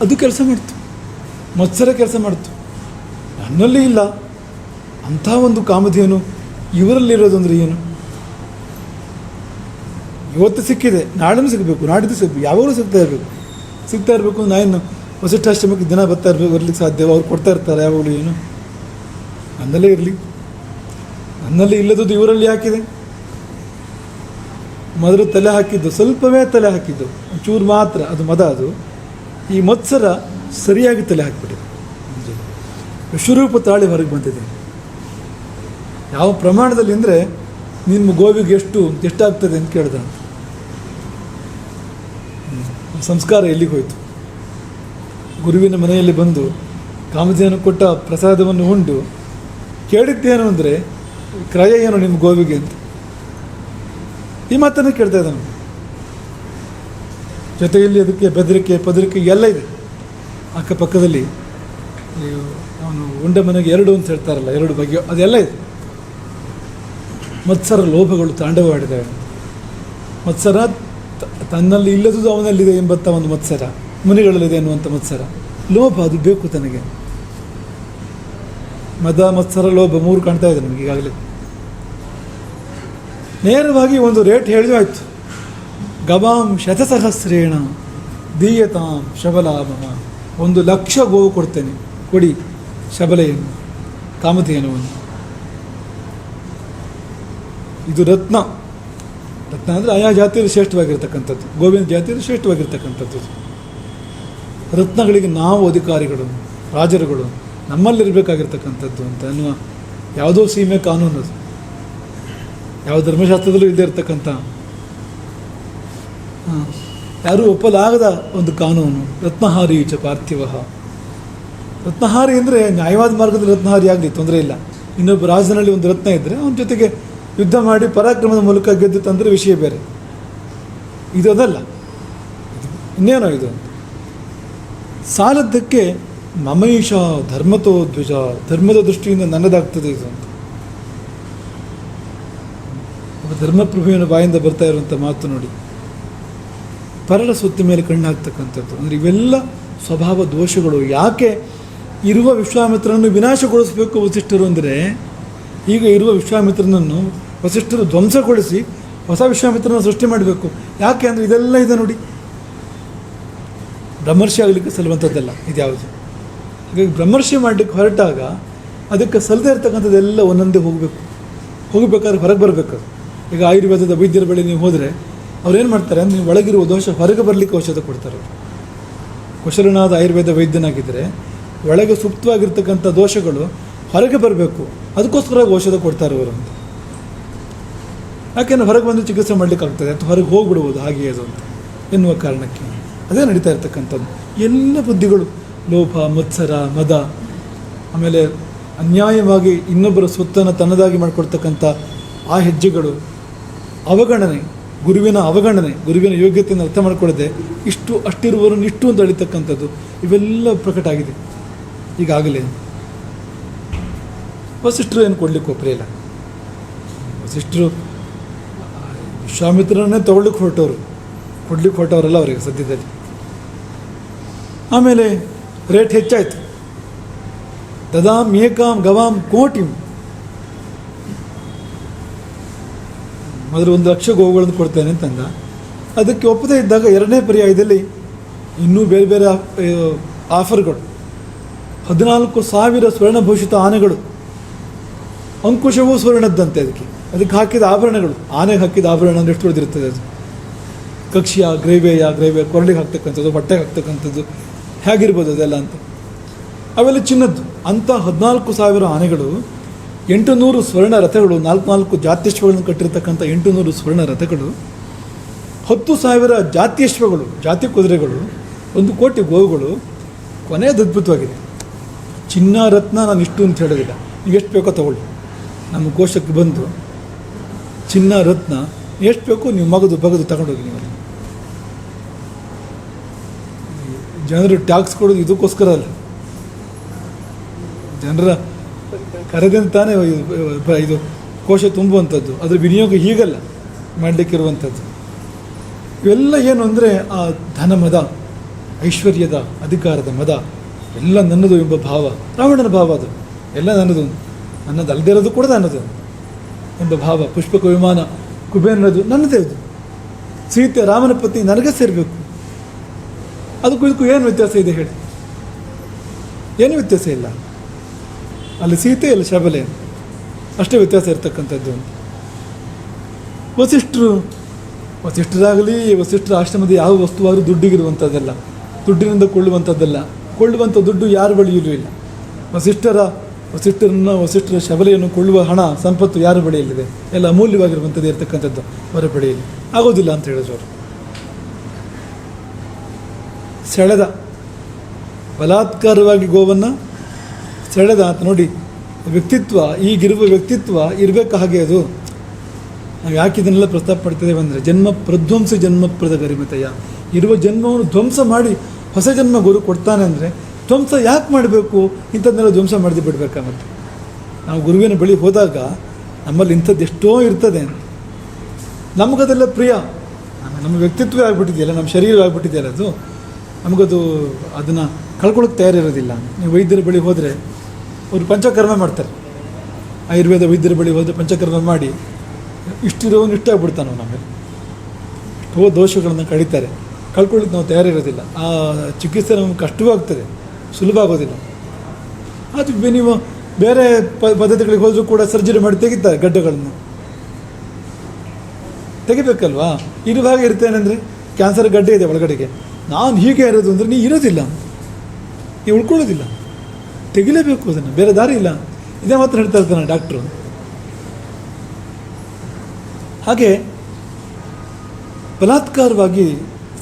ಅದು ಕೆಲಸ ಮಾಡ್ತು, ಮತ್ಸರ ಕೆಲಸ ಮಾಡ್ತು. ನನ್ನಲ್ಲಿ ಇಲ್ಲ ಅಂಥ ಒಂದು ಕಾಮಧೇನು ಇವರಲ್ಲಿರೋದು ಅಂದರೆ ಏನು? ಇವತ್ತು ಸಿಕ್ಕಿದೆ, ನಾಳೆನೂ ಸಿಗಬೇಕು, ನಾಡಿದ್ದು ಸಿಗಬೇಕು, ಯಾವಾಗಲೂ ಸಿಗ್ತಾ ಇರಬೇಕು. ನಾನು ವಸಿಷ್ಠಾಶ್ರಮಕ್ಕೆ ದಿನ ಬರ್ಲಿಕ್ಕೆ ಸಾಧ್ಯ? ಅವ್ರು ಕೊಡ್ತಾ ಇರ್ತಾರೆ ಯಾವಾಗಲೂ. ಏನು ನನ್ನಲ್ಲೇ ಇರಲಿ, ನನ್ನಲ್ಲಿ ಇಲ್ಲದದ್ದು ಇವರಲ್ಲಿ ಹಾಕಿದೆ. ಮೊದಲು ತಲೆ ಹಾಕಿದ್ದು ಸ್ವಲ್ಪವೇ ತಲೆ ಹಾಕಿದ್ದು, ಒಂಚೂರು ಮಾತ್ರ, ಅದು ಮದ. ಅದು ಈ ಮತ್ಸರ ಸರಿಯಾಗಿ ತಲೆ ಹಾಕಿಬಿಟ್ಟಿದೆ. ವಿಶ್ವರೂಪ ತಾಳಿ ಹೊರಗೆ ಬಂದಿದೆ. ಯಾವ ಪ್ರಮಾಣದಲ್ಲಿ ಅಂದರೆ ನಿಮ್ಮ ಗೋವಿಗೆ ಎಷ್ಟಾಗ್ತದೆ ಅಂತ ಕೇಳ್ದ. ಸಂಸ್ಕಾರ ಎಲ್ಲಿಗೆ ಹೋಯಿತು? ಗುರುವಿನ ಮನೆಯಲ್ಲಿ ಬಂದು ಕಾಮಧೇನು ಕೊಟ್ಟ ಪ್ರಸಾದವನ್ನು ಉಂಡು ಕೇಳಿದ್ದೇನು ಅಂದರೆ ಕ್ರಯ ಏನು ನಿಮ್ಮ ಗೋವಿಗೆ ಅಂತ. ಈ ಮಾತನ್ನು ಕೇಳ್ತಾ ಇದ್ದಾನೆ. ಜೊತೆಯಲ್ಲಿ ಅದಕ್ಕೆ ಪದರಿಕೆ ಎಲ್ಲ ಇದೆ ಅಕ್ಕಪಕ್ಕದಲ್ಲಿ. ಅವನು ಉಂಡ ಮನೆಗೆ ಎರಡು ಅಂತ ಹೇಳ್ತಾರಲ್ಲ, ಎರಡು ಬಗೆ, ಅದೆಲ್ಲ ಇದೆ. ಮತ್ಸರ ಲೋಭಗಳು ತಾಂಡವವಾಡಿದ್ದಾವೆ. ಮತ್ಸರ ತನ್ನಲ್ಲಿ ಇಲ್ಲದುದು ಅವನಲ್ಲಿದೆ ಎಂಬಂಥ ಒಂದು ಮತ್ಸರ, ಮುನಿಗಳಲ್ಲಿದೆ ಎನ್ನುವಂಥ ಮತ್ಸರ. ಲೋಭ ಅದು ಬೇಕು ತನಗೆ. ಮದ, ಮತ್ಸರ, ಲೋಭ ಮೂರು ಕಾಣ್ತಾ ಇದೆ ನಮಗೆ ಈಗಾಗಲೇ. ನೇರವಾಗಿ ಒಂದು ರೇಟ್ ಹೇಳಿದ್ರೂ ಆಯಿತು. ಗವಾಂ ಶತಸಹಸ್ರೇಣ ದೀಯತಾಂ ಶಬಲಾಮಮ. 1,00,000 ಗೋವು ಕೊಡ್ತೇನೆ, ಕೊಡಿ ಶಬಲೆಯನ್ನು, ಕಾಮಧೇನುವನ್ನು. ಇದು ರತ್ನ ಅಂದರೆ ಆಯಾ ಜಾತಿಯಲ್ಲಿ ಶ್ರೇಷ್ಠವಾಗಿರ್ತಕ್ಕಂಥದ್ದು, ಗೋವಿನ ಜಾತಿಯಲ್ಲಿ ಶ್ರೇಷ್ಠವಾಗಿರ್ತಕ್ಕಂಥದ್ದು. ರತ್ನಗಳಿಗೆ ನಾವು ಅಧಿಕಾರಿಗಳು, ರಾಜರುಗಳು, ನಮ್ಮಲ್ಲಿರಬೇಕಾಗಿರ್ತಕ್ಕಂಥದ್ದು ಅಂತ ಅನ್ನುವ ಯಾವುದೋ ಸೀಮೆ ಕಾನೂನು ಅದು. ಯಾವ ಧರ್ಮಶಾಸ್ತ್ರದಲ್ಲೂ ಇಲ್ಲದೆ ಇರತಕ್ಕಂಥ, ಯಾರೂ ಒಪ್ಪಲಾಗದ ಒಂದು ಕಾನೂನು. ರತ್ನಹಾರಿ ಚ ಪಾರ್ಥಿವ. ರತ್ನಹಾರಿ ಅಂದರೆ ನ್ಯಾಯವಾದ ಮಾರ್ಗದಲ್ಲಿ ರತ್ನಹಾರಿ ಆಗಲಿ ತೊಂದರೆ ಇಲ್ಲ. ಇನ್ನೊಬ್ಬ ರಾಜನಲ್ಲಿ ಒಂದು ರತ್ನ ಇದ್ದರೆ ಅವನ ಜೊತೆಗೆ ಯುದ್ಧ ಮಾಡಿ ಪರಾಕ್ರಮದ ಮೂಲಕ ಗೆದ್ದು ತಂದರೆ ವಿಷಯ ಬೇರೆ. ಇದು ಅದಲ್ಲ, ಇನ್ನೇನೋ ಇದು. ಸಾಲದ್ದಕ್ಕೆ ಮಮೈಷ ಧರ್ಮತೋ ದ್ವಿಜ, ಧರ್ಮದ ದೃಷ್ಟಿಯಿಂದ ನನ್ನದಾಗ್ತದೆ ಇದು ಅಂತ. ಒಬ್ಬ ಧರ್ಮಪ್ರಭುವಿನ ಬಾಯಿಂದ ಬರ್ತಾ ಇರುವಂಥ ಮಾತು ನೋಡಿ. ಪರಳ ಸ್ವತ್ತು ಮೇಲೆ ಕಣ್ಣು ಹಾಕ್ತಕ್ಕಂಥದ್ದು ಅಂದರೆ ಇವೆಲ್ಲ ಸ್ವಭಾವ ದೋಷಗಳು. ಯಾಕೆ ಇರುವ ವಿಶ್ವಾಮಿತ್ರನನ್ನು ವಿನಾಶಗೊಳಿಸಬೇಕು ವಸಿಷ್ಠರು ಅಂದರೆ, ಈಗ ಇರುವ ವಿಶ್ವಾಮಿತ್ರನನ್ನು ವಸಿಷ್ಠರು ಧ್ವಂಸಗೊಳಿಸಿ ಹೊಸ ವಿಶ್ವಾಮಿತ್ರನ ಸೃಷ್ಟಿ ಮಾಡಬೇಕು. ಯಾಕೆ ಅಂದರೆ ಇದೆಲ್ಲ ಇದೆ ನೋಡಿ, ಬ್ರಹ್ಮರ್ಷಿ ಆಗಲಿಕ್ಕೆ ಸಲ್ಲುವಂಥದ್ದಲ್ಲ ಇದ್ಯಾವುದು. ಹಾಗಾಗಿ ಬ್ರಹ್ಮರ್ಷಿ ಮಾಡಲಿಕ್ಕೆ ಹೊರಟಾಗ ಅದಕ್ಕೆ ಸಲ್ಲದೆ ಇರ್ತಕ್ಕಂಥದ್ದೆಲ್ಲ ಒಂದೊಂದೇ ಹೋಗಬೇಕಾದ್ರೆ ಹೊರಗೆ ಬರಬೇಕು. ಈಗ ಆಯುರ್ವೇದದ ವೈದ್ಯರ ಬಳಿ ನೀವು ಹೋದರೆ ಅವ್ರೇನು ಮಾಡ್ತಾರೆ ಅಂದರೆ, ನೀವು ಒಳಗಿರುವ ದೋಷ ಹೊರಗೆ ಬರಲಿಕ್ಕೆ ಔಷಧ ಕೊಡ್ತಾರೆ. ಕುಶಲನಾದ ಆಯುರ್ವೇದ ವೈದ್ಯನಾಗಿದ್ದರೆ ಒಳಗೆ ಸೂಕ್ತವಾಗಿರ್ತಕ್ಕಂಥ ದೋಷಗಳು ಹೊರಗೆ ಬರಬೇಕು, ಅದಕ್ಕೋಸ್ಕರ ಔಷಧ ಕೊಡ್ತಾರೆ ಅವರು ಅಂತ. ಯಾಕೆಂದರೆ ಹೊರಗೆ ಬಂದು ಚಿಕಿತ್ಸೆ ಮಾಡಲಿಕ್ಕಾಗ್ತದೆ, ಅಥವಾ ಹೊರಗೆ ಹೋಗಿಬಿಡ್ಬೋದು ಹಾಗೆ ಅದು ಅಂತ ಎನ್ನುವ ಕಾರಣಕ್ಕೆ ಅದೇ ನಡೀತಾ ಇರ್ತಕ್ಕಂಥದ್ದು. ಎಲ್ಲ ಬುದ್ಧಿಗಳು, ಲೋಭ, ಮತ್ಸರ, ಮದ, ಆಮೇಲೆ ಅನ್ಯಾಯವಾಗಿ ಇನ್ನೊಬ್ಬರ ಸ್ವತ್ತನ್ನು ತನ್ನದಾಗಿ ಮಾಡಿಕೊಡ್ತಕ್ಕಂಥ ಆ ಹೆಜ್ಜೆಗಳು, ಅವಗಣನೆ, ಗುರುವಿನ ಅವಗಣನೆ, ಗುರುವಿನ ಯೋಗ್ಯತೆಯನ್ನು ಅರ್ಥ ಮಾಡಿಕೊಳ್ಳದೆ ಅಷ್ಟಿರುವವರನ್ನು ಇಷ್ಟು ಅಂತ ಅಳಿತಕ್ಕಂಥದ್ದು, ಇವೆಲ್ಲ ಪ್ರಕಟ ಆಗಿದೆ ಈಗಾಗಲೇ. ವಸಿಷ್ಠರು ಏನು ಕೊಡಲಿಕ್ಕೆ ಒಪ್ಪಲಿಲ್ಲ. ವಸಿಷ್ಠರು ವಿಶ್ವಾಮಿತ್ರನೇ ಕೊಡಲಿಕ್ಕೆ ಹೊರಟವರಲ್ಲ ಅವರಿಗೆ ಸದ್ಯದಲ್ಲಿ. ಆಮೇಲೆ ರೇಟ್ ಹೆಚ್ಚಾಯಿತು. ದದಾಂ ಏಕಾಂ ಗವಾಂ ಕೋಟಿಂ. ಮೊದಲು 1,00,000 ಗೋವುಗಳನ್ನು ಕೊಡ್ತೇನೆ ಅಂತಂದ. ಅದಕ್ಕೆ ಒಪ್ಪದೇ ಇದ್ದಾಗ ಎರಡನೇ ಪರ್ಯಾಯದಲ್ಲಿ ಇನ್ನೂ ಬೇರೆ ಬೇರೆ ಆಫರ್ಗಳು. 14,000 ಸ್ವರ್ಣಭೂಷಿತ ಆನೆಗಳು, ಅಂಕುಶವೂ ಸ್ವರ್ಣದ್ದಂತೆ. ಅದಕ್ಕೆ ಹಾಕಿದ ಆಭರಣಗಳು, ಆನೆಗೆ ಹಾಕಿದ ಆಭರಣ ಅಂದರೆ ಎಷ್ಟು ಉಳಿದಿರ್ತದೆ ಅದು. ಕಕ್ಷಿಯ, ಗ್ರೈವೇಯ ಕೊರಳಿಗೆ ಹಾಕ್ತಕ್ಕಂಥದ್ದು, ಬಟ್ಟೆಗೆ ಹಾಕ್ತಕ್ಕಂಥದ್ದು, ಹೇಗಿರ್ಬೋದು ಅದೆಲ್ಲ ಅಂತ. ಅವೆಲ್ಲ ಚಿನ್ನದ್ದು. ಅಂಥ 14,000 ಆನೆಗಳು, 800 ಸ್ವರ್ಣ ರಥಗಳು, 4 ಜಾತ್ಯಶ್ವಗಳನ್ನು ಕಟ್ಟಿರ್ತಕ್ಕಂಥ 800 ಸ್ವರ್ಣ ರಥಗಳು, 10,000 ಜಾತ್ಯಶ್ವಗಳು, ಜಾತಿ ಕುದುರೆಗಳು, 1 ಕೋಟಿ ಗೋವುಗಳು. ಕೊನೆಯದು ಅದ್ಭುತವಾಗಿದೆ. ಚಿನ್ನ ರತ್ನ ನಾನು ಇಷ್ಟು ಅಂತ ಹೇಳೋದಿಲ್ಲ, ನೀವು ಎಷ್ಟು ಬೇಕೋ ತಗೊಳ್ಳಿ. ನಮ್ಮ ಕೋಶಕ್ಕೆ ಬಂದು ಚಿನ್ನ ರತ್ನ ಎಷ್ಟು ಬೇಕೋ ನೀವು ಬಗದು ತಗೊಂಡೋಗಿ. ನೀವು ಜನರು ಟ್ಯಾಕ್ಸ್ ಕೊಡೋದು ಇದಕ್ಕೋಸ್ಕರ ಅಲ್ಲ, ಜನರ ಕರೆದಂತಾನೆ ಇದು ಕೋಶ ತುಂಬುವಂಥದ್ದು. ಅದರ ವಿನಿಯೋಗ ಹೀಗಲ್ಲ. ಮಾಡಲಿಕ್ಕಿರುವಂಥದ್ದು. ಇವೆಲ್ಲ ಏನು ಅಂದರೆ ಆ ಧನಮದ, ಐಶ್ವರ್ಯದ, ಅಧಿಕಾರದ ಮದ, ಎಲ್ಲ ನನ್ನದು ಎಂಬ ಭಾವ, ರಾವಣನ ಭಾವ ಅದು. ಎಲ್ಲ ನನ್ನದು, ನನ್ನದು ಅಲ್ಲದೆ ಇರೋದು ಕೂಡ ನನ್ನದು ಎಂಬ ಭಾವ. ಪುಷ್ಪಕ ವಿಮಾನ ಕುಬೇರನದು ನನ್ನದೇ, ಅದು ಸೀತೆ ರಾಮನ ಪತ್ನಿ ನನಗೆ ಸೇರಬೇಕು. ಅದಕ್ಕೂ ಇದಕ್ಕೂ ಏನು ವ್ಯತ್ಯಾಸ ಇದೆ ಹೇಳಿ? ಏನೂ ವ್ಯತ್ಯಾಸ ಇಲ್ಲ. ಅಲ್ಲಿ ಸೀತೆ, ಅಲ್ಲಿ ಶಬಲೆ, ಅಷ್ಟೇ ವ್ಯತ್ಯಾಸ ಇರ್ತಕ್ಕಂಥದ್ದು. ವಸಿಷ್ಠರಾಗಲಿ, ವಸಿಷ್ಠರ ಆಶ್ರಮದ ಯಾವ ವಸ್ತುವಾದರೂ ದುಡ್ಡಿಗಿರುವಂಥದ್ದಲ್ಲ, ದುಡ್ಡಿನಿಂದ ಕೊಳ್ಳುವಂಥ ದುಡ್ಡು ಯಾರ ಬಳಿಯಲ್ಲೂ ಇಲ್ಲ. ವಸಿಷ್ಠರ ಶಬಲೆಯನ್ನು ಕೊಳ್ಳುವ ಹಣ, ಸಂಪತ್ತು ಯಾರ ಬಳಿಯಲ್ಲಿದೆ? ಎಲ್ಲ ಅಮೂಲ್ಯವಾಗಿರುವಂಥದ್ದು ಇರ್ತಕ್ಕಂಥದ್ದು ಅವರ ಬಳಿಯಲ್ಲಿ. ಆಗೋದಿಲ್ಲ ಅಂತ ಹೇಳಿದ್ರು ಅವರು. ಸೆಳೆದ, ಬಲಾತ್ಕಾರವಾಗಿ ಗೋವನ್ನು ಸೆಳೆದ ಅಂತ ನೋಡಿ. ವ್ಯಕ್ತಿತ್ವ, ಈಗಿರುವ ವ್ಯಕ್ತಿತ್ವ ಇರಬೇಕು ಹಾಗೆ. ಅದು ನಾವು ಯಾಕೆ ಇದನ್ನೆಲ್ಲ ಪ್ರಸ್ತಾಪ ಪಡ್ತಿದ್ದೇವೆ ಅಂದರೆ, ಜನ್ಮ ಪ್ರಧ್ವಂಸ ಜನ್ಮಪ್ರದ ಗರಿಮತೆಯ, ಇರುವ ಜನ್ಮವನ್ನು ಧ್ವಂಸ ಮಾಡಿ ಹೊಸ ಜನ್ಮ ಗುರು ಕೊಡ್ತಾನೆ ಅಂದರೆ ಧ್ವಂಸ ಯಾಕೆ ಮಾಡಬೇಕು? ಇಂಥದ್ದನ್ನೆಲ್ಲ ಧ್ವಂಸ ಮಾಡಿದೆ ಬಿಡಬೇಕಾಗತ್ತೆ. ನಾವು ಗುರುವಿನ ಬಳಿ ಹೋದಾಗ ನಮ್ಮಲ್ಲಿ ಇಂಥದ್ದು ಎಷ್ಟೋ ಇರ್ತದೆ, ನಮಗದೆಲ್ಲ ಪ್ರಿಯ. ನಮ್ಮ ವ್ಯಕ್ತಿತ್ವ ಆಗಿಬಿಟ್ಟಿದೆಯಲ್ಲ, ನಮ್ಮ ಶರೀರ ಆಗಿಬಿಟ್ಟಿದೆಯಲ್ಲ, ಅದು ನಮಗದು ಅದನ್ನು ಕಳ್ಕೊಳ್ಳೋಕ್ಕೆ ತಯಾರಿರೋದಿಲ್ಲ. ನೀವು ವೈದ್ಯರ ಬಳಿ ಹೋದರೆ ಅವರು ಪಂಚಕರ್ಮ ಮಾಡ್ತಾರೆ. ಆಯುರ್ವೇದ ವೈದ್ಯರ ಬಳಿ ಹೋದರೆ ಪಂಚಕರ್ಮ ಮಾಡಿ ಇಷ್ಟಿರೋನು ಇಷ್ಟ ಆಗ್ಬಿಡ್ತಾನೆ ನಮ್ಮಲ್ಲಿ. ಎಷ್ಟೋ ದೋಷಗಳನ್ನು ಕಳೀತಾರೆ, ಕಳ್ಕೊಳ್ಳಿಕ್ಕೆ ನಾವು ತಯಾರಿರೋದಿಲ್ಲ. ಆ ಚಿಕಿತ್ಸೆ ನಮಗೆ ಕಷ್ಟವೂ ಆಗ್ತದೆ, ಸುಲಭ ಆಗೋದಿಲ್ಲ. ಅದು ನೀವು ಬೇರೆ ಪದ್ಧತಿಗಳಿಗೆ ಹೋದರೂ ಕೂಡ ಸರ್ಜರಿ ಮಾಡಿ ತೆಗಿತಾರೆ ಗಡ್ಡೆಗಳನ್ನು. ತೆಗಿಬೇಕಲ್ವಾ? ಇರುವಾಗ ಇರ್ತೇನೆ ಅಂದರೆ ಕ್ಯಾನ್ಸರ್ ಗಡ್ಡೆ ಇದೆ ಒಳಗಡೆಗೆ, ನಾನು ಹೀಗೆ ಇರೋದು ಅಂದರೆ ನೀ ಇರೋದಿಲ್ಲ, ನೀವು ಉಳ್ಕೊಳ್ಳೋದಿಲ್ಲ, ತೆಗಿಲೇಬೇಕು ಅದನ್ನು, ಬೇರೆ ದಾರಿ ಇಲ್ಲ. ಇದೇ ಮಾತ್ರ ಹೇಳ್ತಾ ಇರ್ತಾನೆ ಡಾಕ್ಟ್ರು. ಹಾಗೆ ಬಲಾತ್ಕಾರವಾಗಿ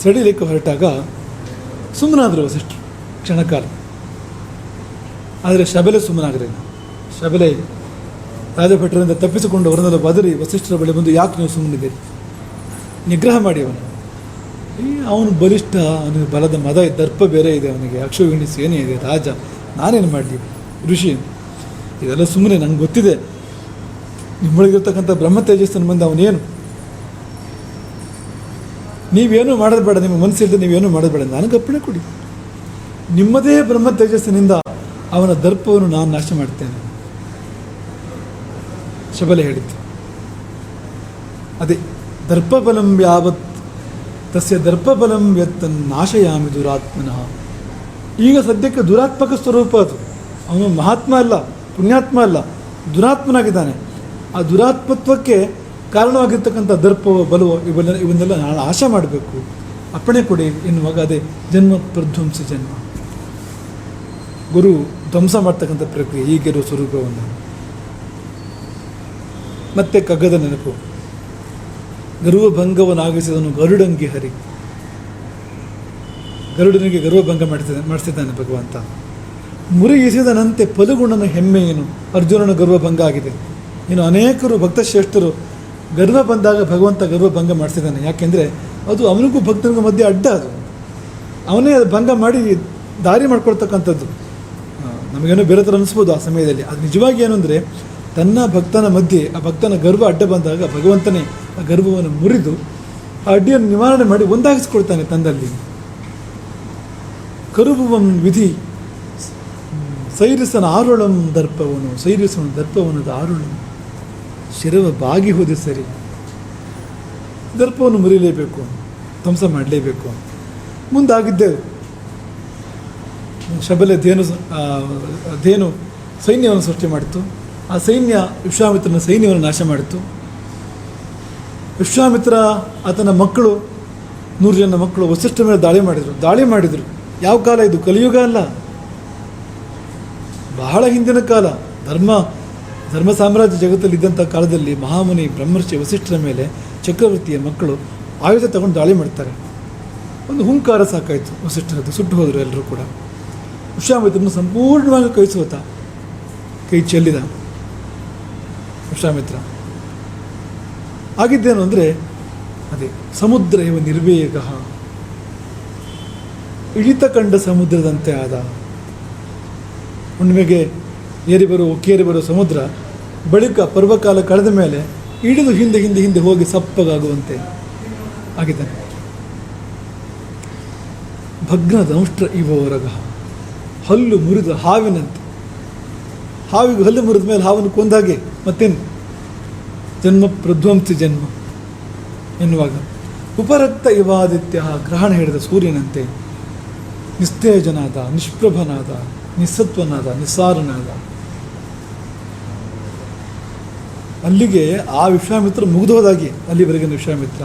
ಸಡಿಲಿಕ್ಕೆ ಹೊರಟಾಗ ಸುಮ್ಮನಾದರು ವಸಿಷ್ಠರು ಕ್ಷಣಕಾಲ. ಆದರೆ ಶಬಲೆ ಸುಮ್ಮನಾಗಲಿಲ್ಲ. ಶಬಲೆ ರಾಜಭಟರಿಂದ ತಪ್ಪಿಸಿಕೊಂಡು ಅವರನ್ನೆಲ್ಲ ಬದರಿ ವಸಿಷ್ಠರ ಬಳಿ ಬಂದು, ಯಾಕೆ ನೀವು ಸುಮ್ಮನಿದ್ದೀರಿ? ನಿಗ್ರಹ ಮಾಡಿ ಅವನು ಬಲಿಷ್ಠ, ಅವನಿಗೆ ಬಲದ ಮದ, ದರ್ಪ ಬೇರೆ ಇದೆ, ಅವನಿಗೆ ಅಕ್ಷೋಹಿಣಿ ಸೇನೆ ಇದೆ, ರಾಜ, ನಾನೇನು ಮಾಡಲಿ? ಋಷಿ, ಇದೆಲ್ಲ ಸುಮ್ಮನೆ, ನನಗೆ ಗೊತ್ತಿದೆ ನಿಮ್ಮೊಳಗಿರ್ತಕ್ಕಂಥ ಬ್ರಹ್ಮ ತೇಜಸ್ಸನ್ನು ಬಂದು ಅವನೇನು, ನೀವೇನೂ ಮಾಡೋದು ಬೇಡ, ನಿಮ್ಮ ಮನಸ್ಸಿಲ್ಲದೆ ನೀವೇನೂ ಮಾಡೋದು ಬೇಡ, ನನಗೆ ಅಪ್ಪಣೆ ಕೊಡಿ. ನಿಮ್ಮದೇ ಬ್ರಹ್ಮ ತೇಜಸ್ಸಿನಿಂದ ಅವನ ದರ್ಪವನ್ನು ನಾನು ನಾಶ ಮಾಡ್ತೇನೆ. ಶಬಲೆ ಹೇಳಿದ್ದು ಅದೇ, ದರ್ಪಬಲಂ ಯಾವತ್ ತಸ್ಯ ದರ್ಪಬಲಂ ಯತ್ತನ್ ನಾಶಯಾಮಿ ದುರಾತ್ಮನಃ. ಈಗ ಸದ್ಯಕ್ಕೆ ದುರಾತ್ಮಕ ಸ್ವರೂಪ ಅದು. ಅವನು ಮಹಾತ್ಮ ಅಲ್ಲ, ಪುಣ್ಯಾತ್ಮ ಅಲ್ಲ, ದುರಾತ್ಮನಾಗಿದ್ದಾನೆ. ಆ ದುರಾತ್ಮತ್ವಕ್ಕೆ ಕಾರಣವಾಗಿರ್ತಕ್ಕಂಥ ದರ್ಪವೋ ಬಲವೋ ಇವನ್ನೆಲ್ಲ ನಾನು ನಾಶ ಮಾಡಬೇಕು, ಅಪ್ಪಣೆ ಕೊಡಿ ಎನ್ನುವಾಗ ಅದೇ ಜನ್ಮ ಪ್ರಧ್ವಂಸ ಜನ್ಮ. ಗುರು ಧ್ವಂಸ ಮಾಡ್ತಕ್ಕಂಥ ಪ್ರಕ್ರಿಯೆ ಈಗಿರೋ ಸ್ವರೂಪವನ್ನು. ಮತ್ತೆ ಕಗ್ಗದ ನೆನಪು, ಗರ್ವಭಂಗವನ್ನಾಗಿಸಿದನು ಗರುಡಂಗಿ ಹರಿ. ಗರುಡನಿಗೆ ಗರ್ವಭಂಗ ಮಾಡಿಸಿದ್ದಾನೆ ಭಗವಂತ. ಮುರಿಯಿಸಿದನಂತೆ ಫಲಗುಣನ ಹೆಮ್ಮೆಯೇನು. ಅರ್ಜುನನ ಗರ್ವಭಂಗ ಆಗಿದೆ. ಇನ್ನು ಅನೇಕರು ಭಕ್ತಶ್ರೇಷ್ಠರು ಗರ್ವ ಬಂದಾಗ ಭಗವಂತ ಗರ್ವಭಂಗ ಮಾಡಿಸಿದ್ದಾನೆ. ಯಾಕೆಂದರೆ ಅದು ಅವನಿಗೂ ಭಕ್ತನಿಗೂ ಮಧ್ಯೆ ಅಡ್ಡ, ಅದು ಅವನೇ ಅದು ಭಂಗ ಮಾಡಿ ದಾರಿ ಮಾಡ್ಕೊಳ್ತಕ್ಕಂಥದ್ದು. ನಮಗೇನೋ ಬೇರೆ ಥರ ಅನಿಸ್ಬೋದು ಆ ಸಮಯದಲ್ಲಿ. ಅದು ನಿಜವಾಗಿ ಏನು ಅಂದರೆ, ತನ್ನ ಭಕ್ತನ ಮಧ್ಯೆ ಆ ಭಕ್ತನ ಗರ್ವ ಅಡ್ಡ ಬಂದಾಗ ಭಗವಂತನೇ ಆ ಗರ್ವವನ್ನು ಮುರಿದು ಆ ಅಡ್ಡಿಯನ್ನು ನಿವಾರಣೆ ಮಾಡಿ ಒಂದಾಗಿಸ್ಕೊಳ್ತಾನೆ ತಂದಲ್ಲಿ. ಕರುಬುವಂ ವಿಧಿ ಸೈರಿಸನ ಆರುಳಂ ದರ್ಪವನು, ಸೈರಿಸನ ದರ್ಪವನದ ಆರುಳಂ ಶಿರವ ಬಾಗಿ ಹೋದೆ ಸರಿ. ದರ್ಪವನ್ನು ಮುರಿಲೇಬೇಕು, ಧ್ವಂಸ ಮಾಡಲೇಬೇಕು. ಮುಂದಾಗಿದ್ದೆವು. ಶಬಲೆ ಧೇನು ಸೈನ್ಯವನ್ನು ಸೃಷ್ಟಿ ಮಾಡಿತು. ಆ ಸೈನ್ಯ ವಿಶ್ವಾಮಿತ್ರನ ಸೈನ್ಯವನ್ನು ನಾಶ ಮಾಡಿತು. ವಿಶ್ವಾಮಿತ್ರ ಆತನ ಮಕ್ಕಳು 100 ಜನ ಮಕ್ಕಳು ವಸಿಷ್ಠರ ಮೇಲೆ ದಾಳಿ ಮಾಡಿದರು. ಯಾವ ಕಾಲ ಇದು? ಕಲಿಯುಗ ಅಲ್ಲ, ಬಹಳ ಹಿಂದಿನ ಕಾಲ. ಧರ್ಮ ಸಾಮ್ರಾಜ್ಯ ಜಗತ್ತಲ್ಲಿದ್ದಂಥ ಕಾಲದಲ್ಲಿ ಮಹಾಮುನಿ ಬ್ರಹ್ಮರ್ಷಿ ವಸಿಷ್ಠರ ಮೇಲೆ ಚಕ್ರವರ್ತಿಯ ಮಕ್ಕಳು ಆಯುಧ ತಗೊಂಡು ದಾಳಿ ಮಾಡ್ತಾರೆ. ಒಂದು ಹುಂಕಾರ ಸಾಕಾಯಿತು ವಸಿಷ್ಠರದ್ದು, ಸುಟ್ಟು ಹೋದರು ಎಲ್ಲರೂ ಕೂಡ. ವಿಶ್ವಾಮಿತ್ರನು ಸಂಪೂರ್ಣವಾಗಿ ಕೈ ಚೆಲ್ಲಿದ ವಿಶ್ವಾಮಿತ್ರ. ಆಗಿದ್ದೇನು ಅಂದರೆ, ಅದೇ ಸಮುದ್ರ ಇವ ನಿರ್ವೇಗ, ಇಳಿತ ಕಂಡ ಸಮುದ್ರದಂತೆ ಆದ. ಹುಣ್ಣಿಮೆಗೆ ಕೇರಿ ಬರುವ ಸಮುದ್ರ ಬಳಿಕ ಪರ್ವಕಾಲ ಕಳೆದ ಮೇಲೆ ಇಳಿದು ಹಿಂದೆ ಹಿಂದೆ ಹಿಂದೆ ಹೋಗಿ ಸಪ್ಪಗಾಗುವಂತೆ ಆಗಿದ್ದಾನೆ. ಭಗ್ನ ದಂಷ್ಟ್ರ ಇವರಗ, ಹಲ್ಲು ಮುರಿದ ಹಾವಿನಂತೆ. ಹಾವಿಗೆ ಹಲ್ಲು ಮುರಿದ ಮೇಲೆ ಹಾವನ್ನು ಕೊಂದಾಗೆ ಮತ್ತೇನು? ಜನ್ಮ ಪ್ರಧ್ವಂಸಿ ಜನ್ಮ ಎನ್ನುವಾಗ ಉಪರಕ್ತ ಇವಾದಿತ್ಯ, ಗ್ರಹಣ ಹಿಡಿದ ಸೂರ್ಯನಂತೆ ನಿಸ್ತೇಜನಾದ, ನಿಷ್ಪ್ರಭನಾದ, ನಿಸ್ಸತ್ವನಾದ, ನಿಸ್ಸಾರನಾದ. ಅಲ್ಲಿಗೆ ಆ ವಿಶ್ವಾಮಿತ್ರ ಮುಗಿದೋದಾಗಿ ಅಲ್ಲಿವರೆಗಿನ ವಿಶ್ವಾಮಿತ್ರ.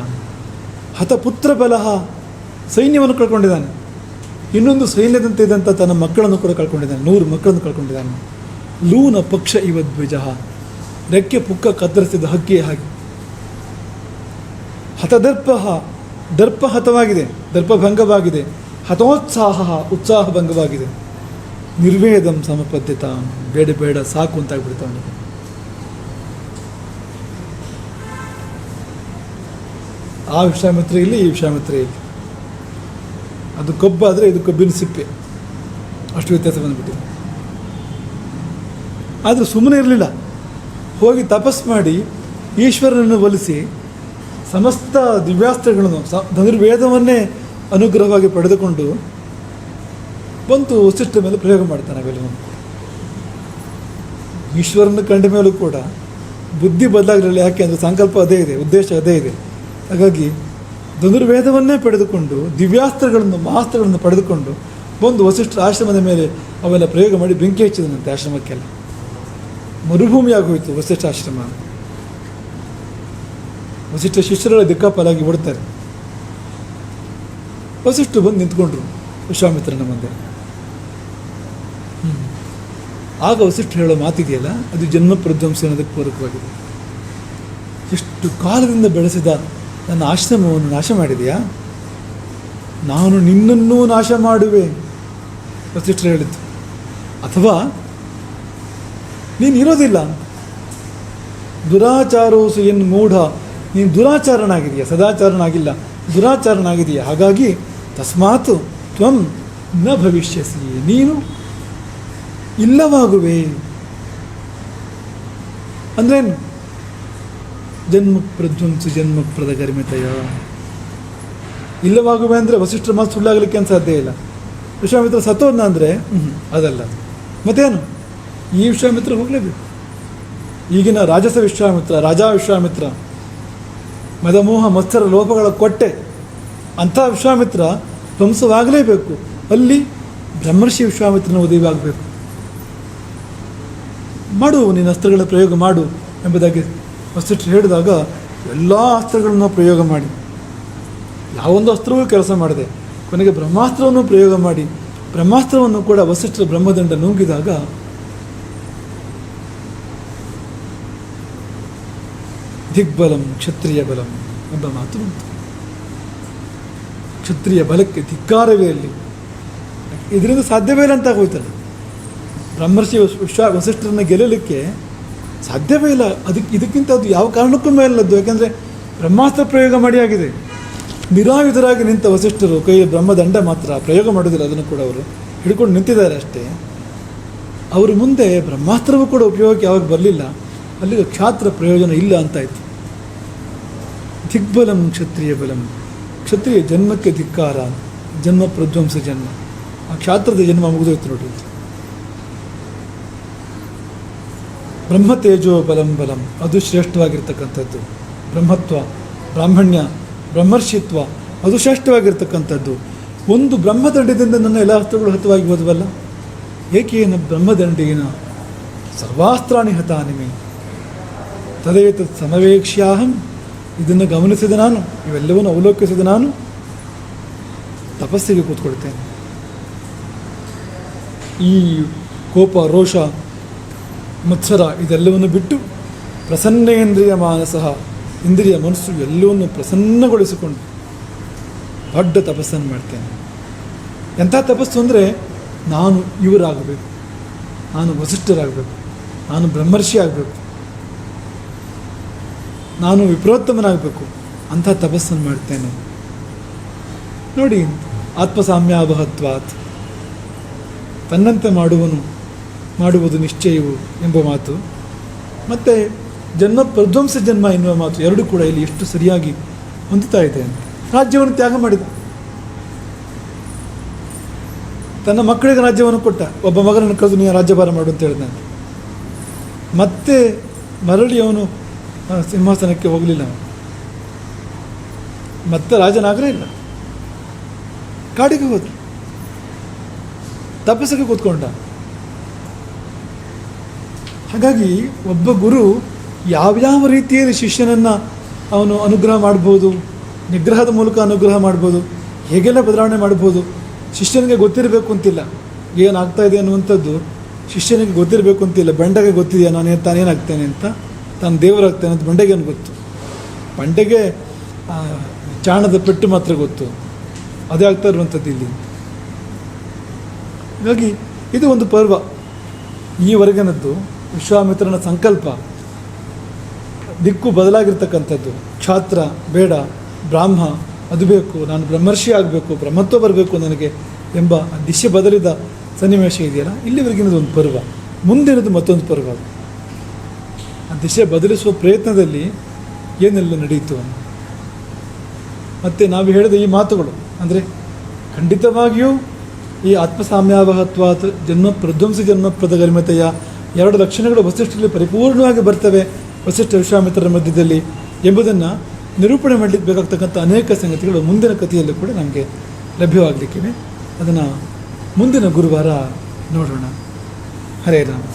ಹತಪುತ್ರ ಬಲಹ, ಸೈನ್ಯವನ್ನು ಕಳ್ಕೊಂಡಿದ್ದಾನೆ. ಇನ್ನೊಂದು ಸೈನ್ಯದಂತೆ ಇದ್ದಂಥ ತನ್ನ ಮಕ್ಕಳನ್ನು ಕೂಡ ಕಳ್ಕೊಂಡಿದ್ದಾನೆ. 100 ಮಕ್ಕಳನ್ನು ಕಳ್ಕೊಂಡಿದ್ದಾನೆ. ಲೂನ ಪಕ್ಷ ಇವ ದ್ವಿಜ, ರೆಕ್ಕೆ ಪುಕ್ಕ ಕತ್ತರಿಸಿದ ಹಕ್ಕಿಯ ಹಾಗೆ. ಹತದರ್ಪ, ದರ್ಪ ಹತವಾಗಿದೆ, ದರ್ಪಭಂಗವಾಗಿದೆ. ಹತೋತ್ಸಾಹ, ಉತ್ಸಾಹ ಭಂಗವಾಗಿದೆ. ನಿರ್ವೇದಂ ಸಮಪದ್ಯತ, ಬೇಡ ಬೇಡ ಸಾಕು ಅಂತಾಗ್ಬಿಡ್ತಾವನಿಗೆ. ಆ ವಿಶ್ವಾಮಿತ್ರ ಇಲ್ಲಿ, ಈ ವಿಶ್ವಾಮಿತ್ರ ಇಲ್ಲಿ. ಅದು ಕಬ್ಬಾದರೆ ಇದು ಕಬ್ಬಿನ ಸಿಪ್ಪೆ, ಅಷ್ಟು ವ್ಯತ್ಯಾಸ ಬಂದುಬಿಟ್ಟಿದೆ. ಆದರೆ ಸುಮ್ಮನೆ ಇರಲಿಲ್ಲ, ಹೋಗಿ ತಪಸ್ ಮಾಡಿ ಈಶ್ವರನನ್ನು ಒಲಿಸಿ ಸಮಸ್ತ ದಿವ್ಯಾಸ್ತ್ರಗಳನ್ನು, ಧನುರ್ವೇದವನ್ನೇ ಅನುಗ್ರಹವಾಗಿ ಪಡೆದುಕೊಂಡು ಬಂತು ವಸಿಷ್ಠ ಮೇಲೆ ಪ್ರಯೋಗ ಮಾಡ್ತಾನೆ. ಅವೆಲ್ಲವನ್ನು ಈಶ್ವರನ ಕಂಡ ಮೇಲೂ ಕೂಡ ಬುದ್ಧಿ ಬದಲಾಗಿರಲಿಲ್ಲ. ಯಾಕೆ ಅಂದರೆ ಸಂಕಲ್ಪ ಅದೇ ಇದೆ, ಉದ್ದೇಶ ಅದೇ ಇದೆ. ಹಾಗಾಗಿ ಧನುರ್ವೇದವನ್ನೇ ಪಡೆದುಕೊಂಡು, ದಿವ್ಯಾಸ್ತ್ರಗಳನ್ನು, ಮಹಾಸ್ತ್ರಗಳನ್ನು ಪಡೆದುಕೊಂಡು ಬಂದು ವಸಿಷ್ಠರ ಆಶ್ರಮದ ಮೇಲೆ ಅವೆಲ್ಲ ಪ್ರಯೋಗ ಮಾಡಿ ಬೆಂಕಿ ಹಚ್ಚಿದನಂತೆ. ಆಶ್ರಮಕ್ಕೆಲ್ಲ ಮರುಭೂಮಿಯಾಗೋಯಿತು ವಸಿಷ್ಠ ಆಶ್ರಮ. ವಸಿಷ್ಠ ಶಿಷ್ಯರೆಲ್ಲ ದಿಕ್ಕಾಪಾಲಾಗಿ ಓಡ್ತಾರೆ. ವಸಿಷ್ಠರು ಬಂದು ನಿಂತ್ಕೊಂಡ್ರು ವಿಶ್ವಾಮಿತ್ರನ ಮುಂದೆ. ಆಗ ವಸಿಷ್ಠ ಹೇಳೋ ಮಾತಿದೆಯಲ್ಲ, ಅದು ಜನ್ಮ ಪ್ರಧ್ವಂಸ ಅನ್ನೋದಕ್ಕೆ ಪೂರಕವಾಗಿದೆ. ಎಷ್ಟು ಕಾಲದಿಂದ ಬೆಳೆಸಿದ ನನ್ನ ಆಶ್ರಮವನ್ನು ನಾಶ ಮಾಡಿದೆಯಾ? ನಾನು ನಿನ್ನನ್ನೂ ನಾಶ ಮಾಡುವೆ ವಸಿಷ್ಠರು ಹೇಳಿದ್ದು. ಅಥವಾ ನೀನು ಇರೋದಿಲ್ಲ, ದುರಾಚಾರೋಸು ಎನ್ ಮೂಢ, ನೀನು ದುರಾಚಾರನಾಗಿದೆಯಾ, ಸದಾಚಾರನಾಗಿಲ್ಲ, ದುರಾಚಾರನಾಗಿದೆಯಾ. ಹಾಗಾಗಿ ತಸ್ಮಾತ್ ತ್ವಂ ನ ಭವಿಷ್ಯಸಿ, ನೀನು ಇಲ್ಲವಾಗುವೆ. ಅಂದ್ರೇನು? ಜನ್ಮ ಪ್ರಧ್ವಂಸ ಜನ್ಮಪ್ರದ ಗರಿಮೆತಯ. ಇಲ್ಲವಾಗುವೆ ಅಂದರೆ ವಸಿಷ್ಠರ ಮಾತು ಸುಳ್ಳಾಗಲಿಕ್ಕೆ ಅಂತ ಸಾಧ್ಯ ಇಲ್ಲ. ವಿಶ್ವಾಮಿತ್ರ ಸತ್ತೋದ್ನ ಅಂದರೆ ಅದಲ್ಲ. ಮತ್ತೇನು? ಈ ವಿಶ್ವಾಮಿತ್ರ ಹೋಗಲೇಬೇಕು. ಈಗಿನ ರಾಜಸ ವಿಶ್ವಾಮಿತ್ರ, ರಾಜಾ ವಿಶ್ವಾಮಿತ್ರ, ಮದಮೋಹ ಮತ್ಸರ ಲೋಪಗಳ ಕೊಟ್ಟೆ, ಅಂಥ ವಿಶ್ವಾಮಿತ್ರ ಧ್ವಂಸವಾಗಲೇಬೇಕು. ಅಲ್ಲಿ ಬ್ರಹ್ಮರ್ಷಿ ವಿಶ್ವಾಮಿತ್ರನ ಉದಯವಾಗಬೇಕು. ಮಾಡು, ನಿನ್ನ ಅಸ್ತ್ರಗಳ ಪ್ರಯೋಗ ಮಾಡು ಎಂಬುದಾಗಿ ವಸಿಷ್ಠರು ಹೇಳಿದಾಗ ಎಲ್ಲ ಅಸ್ತ್ರಗಳನ್ನು ಪ್ರಯೋಗ ಮಾಡಿ, ಯಾವೊಂದು ಅಸ್ತ್ರವೂ ಕೆಲಸ ಮಾಡಿದೆ. ಕೊನೆಗೆ ಬ್ರಹ್ಮಾಸ್ತ್ರವನ್ನು ಪ್ರಯೋಗ ಮಾಡಿ, ಬ್ರಹ್ಮಾಸ್ತ್ರವನ್ನು ಕೂಡ ವಸಿಷ್ಠರ ಬ್ರಹ್ಮದಂಡ ನುಂಗಿದಾಗ ದಿಗ್ಬಲಂ ಕ್ಷತ್ರಿಯ ಬಲಂ ಎಂಬ ಮಾತು ಬಂತು. ಕ್ಷತ್ರಿಯ ಬಲಕ್ಕೆ ಧಿಕ್ಕಾರವೇ ಅಲ್ಲಿ. ಇದರಿಂದ ಸಾಧ್ಯವೇ ಇಲ್ಲ ಅಂತ ಹೋಯ್ತಲ್ಲ. ಬ್ರಹ್ಮರ್ಷಿ ವಸಿಷ್ಠರನ್ನು ಗೆಲ್ಲಲಿಕ್ಕೆ ಸಾಧ್ಯವೇ ಇಲ್ಲ. ಇದಕ್ಕಿಂತ ಅದು ಯಾವ ಕಾರಣಕ್ಕೂ ಮೇಲದ್ದು. ಯಾಕೆಂದರೆ ಬ್ರಹ್ಮಾಸ್ತ್ರ ಪ್ರಯೋಗ ಮಾಡಿ ಆಗಿದೆ. ನಿರಾಯುಧರಾಗಿ ನಿಂತ ವಸಿಷ್ಠರು ಕೈಯಲ್ಲಿ ಬ್ರಹ್ಮದಂಡ ಮಾತ್ರ ಪ್ರಯೋಗ ಮಾಡೋದಿಲ್ಲ, ಅದನ್ನು ಕೂಡ ಅವರು ಹಿಡ್ಕೊಂಡು ನಿಂತಿದ್ದಾರೆ ಅಷ್ಟೇ. ಅವರು ಮುಂದೆ ಬ್ರಹ್ಮಾಸ್ತ್ರವೂ ಕೂಡ ಉಪಯೋಗಕ್ಕೆ ಯಾವಾಗ ಬರಲಿಲ್ಲ. ಅಲ್ಲಿಗೆ ಕ್ಷಾತ್ರ ಪ್ರಯೋಜನ ಇಲ್ಲ ಅಂತಾಯಿತು. ದಿಗ್ಬಲಂ ಕ್ಷತ್ರಿಯ ಬಲಂ, ಕ್ಷತ್ರಿಯ ಜನ್ಮಕ್ಕೆ ಧಿಕ್ಕಾರ, ಜನ್ಮ ಪ್ರಧ್ವಂಸ ಜನ್ಮ. ಆ ಕ್ಷಾತ್ರದ ಜನ್ಮ ಮುಗಿದೋಯ್ತು ನೋಡಿ. ಬ್ರಹ್ಮ ತೇಜೋ ಬಲಂ ಬಲಂ, ಅದು ಶ್ರೇಷ್ಠವಾಗಿರ್ತಕ್ಕಂಥದ್ದು. ಬ್ರಹ್ಮತ್ವ, ಬ್ರಾಹ್ಮಣ್ಯ, ಬ್ರಹ್ಮರ್ಷಿತ್ವ ಅದು ಶ್ರೇಷ್ಠವಾಗಿರ್ತಕ್ಕಂಥದ್ದು. ಒಂದು ಬ್ರಹ್ಮದಂಡದಿಂದ ನನ್ನ ಎಲ್ಲ ಅಸ್ತ್ರಗಳು ಹತವಾಗಿ ಹೋದವಲ್ಲ. ಏಕೇನ ಬ್ರಹ್ಮದಂಡೇನ ಸರ್ವಾಸ್ತ್ರಾಣಿ ಹತಾನಿಮೆ ತದೇತತ್ ಸಮವೇಕ್ಷ್ಯಾಹಂ. ಇದನ್ನು ಗಮನಿಸಿದ ನಾನು, ಇವೆಲ್ಲವನ್ನು ಅವಲೋಕಿಸಿದ ನಾನು ತಪಸ್ಸಿಗೆ ಕೂತ್ಕೊಳ್ತೇನೆ. ಈ ಕೋಪ, ರೋಷ, ಮತ್ಸರ ಇದೆಲ್ಲವನ್ನು ಬಿಟ್ಟು ಪ್ರಸನ್ನೇಂದ್ರಿಯ ಮಾನಸಃ, ಇಂದ್ರಿಯ ಮನಸ್ಸು ಎಲ್ಲವನ್ನು ಪ್ರಸನ್ನಗೊಳಿಸಿಕೊಂಡು ದೊಡ್ಡ ತಪಸ್ಸನ್ನು ಮಾಡ್ತೇನೆ. ಎಂಥ ತಪಸ್ಸು ಅಂದರೆ, ನಾನು ಇವರಾಗಬೇಕು, ನಾನು ವಸಿಷ್ಠರಾಗಬೇಕು, ನಾನು ಬ್ರಹ್ಮರ್ಷಿ ಆಗಬೇಕು, ನಾನು ವಿಪ್ರೋತ್ತಮನಾಗಬೇಕು, ಅಂಥ ತಪಸ್ಸನ್ನು ಮಾಡ್ತೇನೆ. ನೋಡಿ, ಆತ್ಮಸಾಮ್ಯಾವಹತ್ವಾತ್, ತನ್ನಂತೆ ಮಾಡುವುದು ನಿಶ್ಚಯವು ಎಂಬ ಮಾತು. ಮತ್ತು ಜನ್ಮ ಪ್ರಧ್ವಂಸ ಜನ್ಮ ಎನ್ನುವ ಮಾತು ಎರಡೂ ಕೂಡ ಇಲ್ಲಿ ಎಷ್ಟು ಸರಿಯಾಗಿ ಹೊಂದುತ್ತಾ ಇದೆ ಅಂತ. ರಾಜ್ಯವನ್ನು ತ್ಯಾಗ ಮಾಡಿದ, ತನ್ನ ಮಕ್ಕಳಿಗೆ ರಾಜ್ಯವನ್ನು ಕೊಟ್ಟ. ಒಬ್ಬ ಮಗನನ್ನು ಕರೆದು ನೀನು ರಾಜ್ಯಭಾರ ಮಾಡು ಅಂತ ಹೇಳಿದ. ಮತ್ತೆ ಮರಳಿ ಅವನು ಸಿಂಹಾಸನಕ್ಕೆ ಹೋಗಲಿಲ್ಲ, ಮತ್ತೆ ರಾಜನಾಗಲೇ ಇಲ್ಲ, ಕಾಡಿಗೆ ಹೋದ, ತಪಸ್ಸಿಗೆ ಕೂತ್ಕೊಂಡ. ಹಾಗಾಗಿ ಒಬ್ಬ ಗುರು ಯಾವ್ಯಾವ ರೀತಿಯಲ್ಲಿ ಶಿಷ್ಯನನ್ನು ಅವನು ಅನುಗ್ರಹ ಮಾಡ್ಬೋದು, ನಿಗ್ರಹದ ಮೂಲಕ ಅನುಗ್ರಹ ಮಾಡ್ಬೋದು, ಹೇಗೆಲ್ಲ ಬದಲಾವಣೆ ಮಾಡ್ಬೋದು, ಶಿಷ್ಯನಿಗೆ ಗೊತ್ತಿರಬೇಕು ಅಂತಿಲ್ಲ. ಏನಾಗ್ತಾ ಇದೆ ಅನ್ನುವಂಥದ್ದು ಶಿಷ್ಯನಿಗೆ ಗೊತ್ತಿರಬೇಕು ಅಂತಿಲ್ಲ. ಬಂಡೆಗೆ ಗೊತ್ತಿದೆಯಾ ತಾನೇನಾಗ್ತೇನೆ ಅಂತ, ತಾನು ದೇವರಾಗ್ತೇನೆ ಅಂತ ಬಂಡೆಗೆ ಗೊತ್ತು. ಬಂಡೆಗೆ ಚಾಣದ ಪೆಟ್ಟು ಮಾತ್ರ ಗೊತ್ತು, ಅದೇ ಆಗ್ತಾ ಇರುವಂಥದ್ದು ಇಲ್ಲಿ. ಹಾಗಾಗಿ ಇದು ಒಂದು ಪರ್ವ, ಈವರೆಗಿನದ್ದು ವಿಶ್ವಾಮಿತ್ರನ ಸಂಕಲ್ಪ. ದಿಕ್ಕು ಬದಲಾಗಿರ್ತಕ್ಕಂಥದ್ದು. ಕ್ಷಾತ್ರ ಬೇಡ, ಬ್ರಾಹ್ಮ ಅದು ಬೇಕು, ನಾನು ಬ್ರಹ್ಮರ್ಷಿ ಆಗಬೇಕು, ಬ್ರಹ್ಮತ್ವ ಬರಬೇಕು ನನಗೆ ಎಂಬ ದಿಶೆ ಬದಲಿದ ಸನ್ನಿವೇಶ ಇದೆಯಲ್ಲ, ಇಲ್ಲಿವರೆಗಿನದು ಒಂದು ಪರ್ವ. ಮುಂದಿನದು ಮತ್ತೊಂದು ಪರ್ವ. ಆ ದಿಶೆ ಬದಲಿಸುವ ಪ್ರಯತ್ನದಲ್ಲಿ ಏನೆಲ್ಲ ನಡೆಯಿತು ಅಂತ. ಮತ್ತು ನಾವು ಹೇಳಿದ ಈ ಮಾತುಗಳು ಅಂದರೆ ಖಂಡಿತವಾಗಿಯೂ ಈ ಆತ್ಮಸಾಮ್ಯಾವಹತ್ವಾತ್ ಜನ್ಮ ಪ್ರಧ್ವಂಸ ಜನ್ಮಪ್ರದ ಗರಿಮತೆಯ ಎರಡು ಲಕ್ಷಣಗಳು ವಸಿಷ್ಠರಲ್ಲಿ ಪರಿಪೂರ್ಣವಾಗಿ ಬರ್ತವೆ ವಸಿಷ್ಠ ವಿಶ್ವಾಮಿತ್ರರ ಮಧ್ಯದಲ್ಲಿ ಎಂಬುದನ್ನು ನಿರೂಪಣೆ ಮಾಡಲಿಕ್ಕೆ ಬೇಕಾಗ್ತಕ್ಕಂಥ ಅನೇಕ ಸಂಗತಿಗಳು ಮುಂದಿನ ಕಥೆಯಲ್ಲೂ ಕೂಡ ನಮಗೆ ಲಭ್ಯವಾಗಲಿಕ್ಕಿವೆ. ಅದನ್ನು ಮುಂದಿನ ಗುರುವಾರ ನೋಡೋಣ. ಹರೇ ರಾಮ.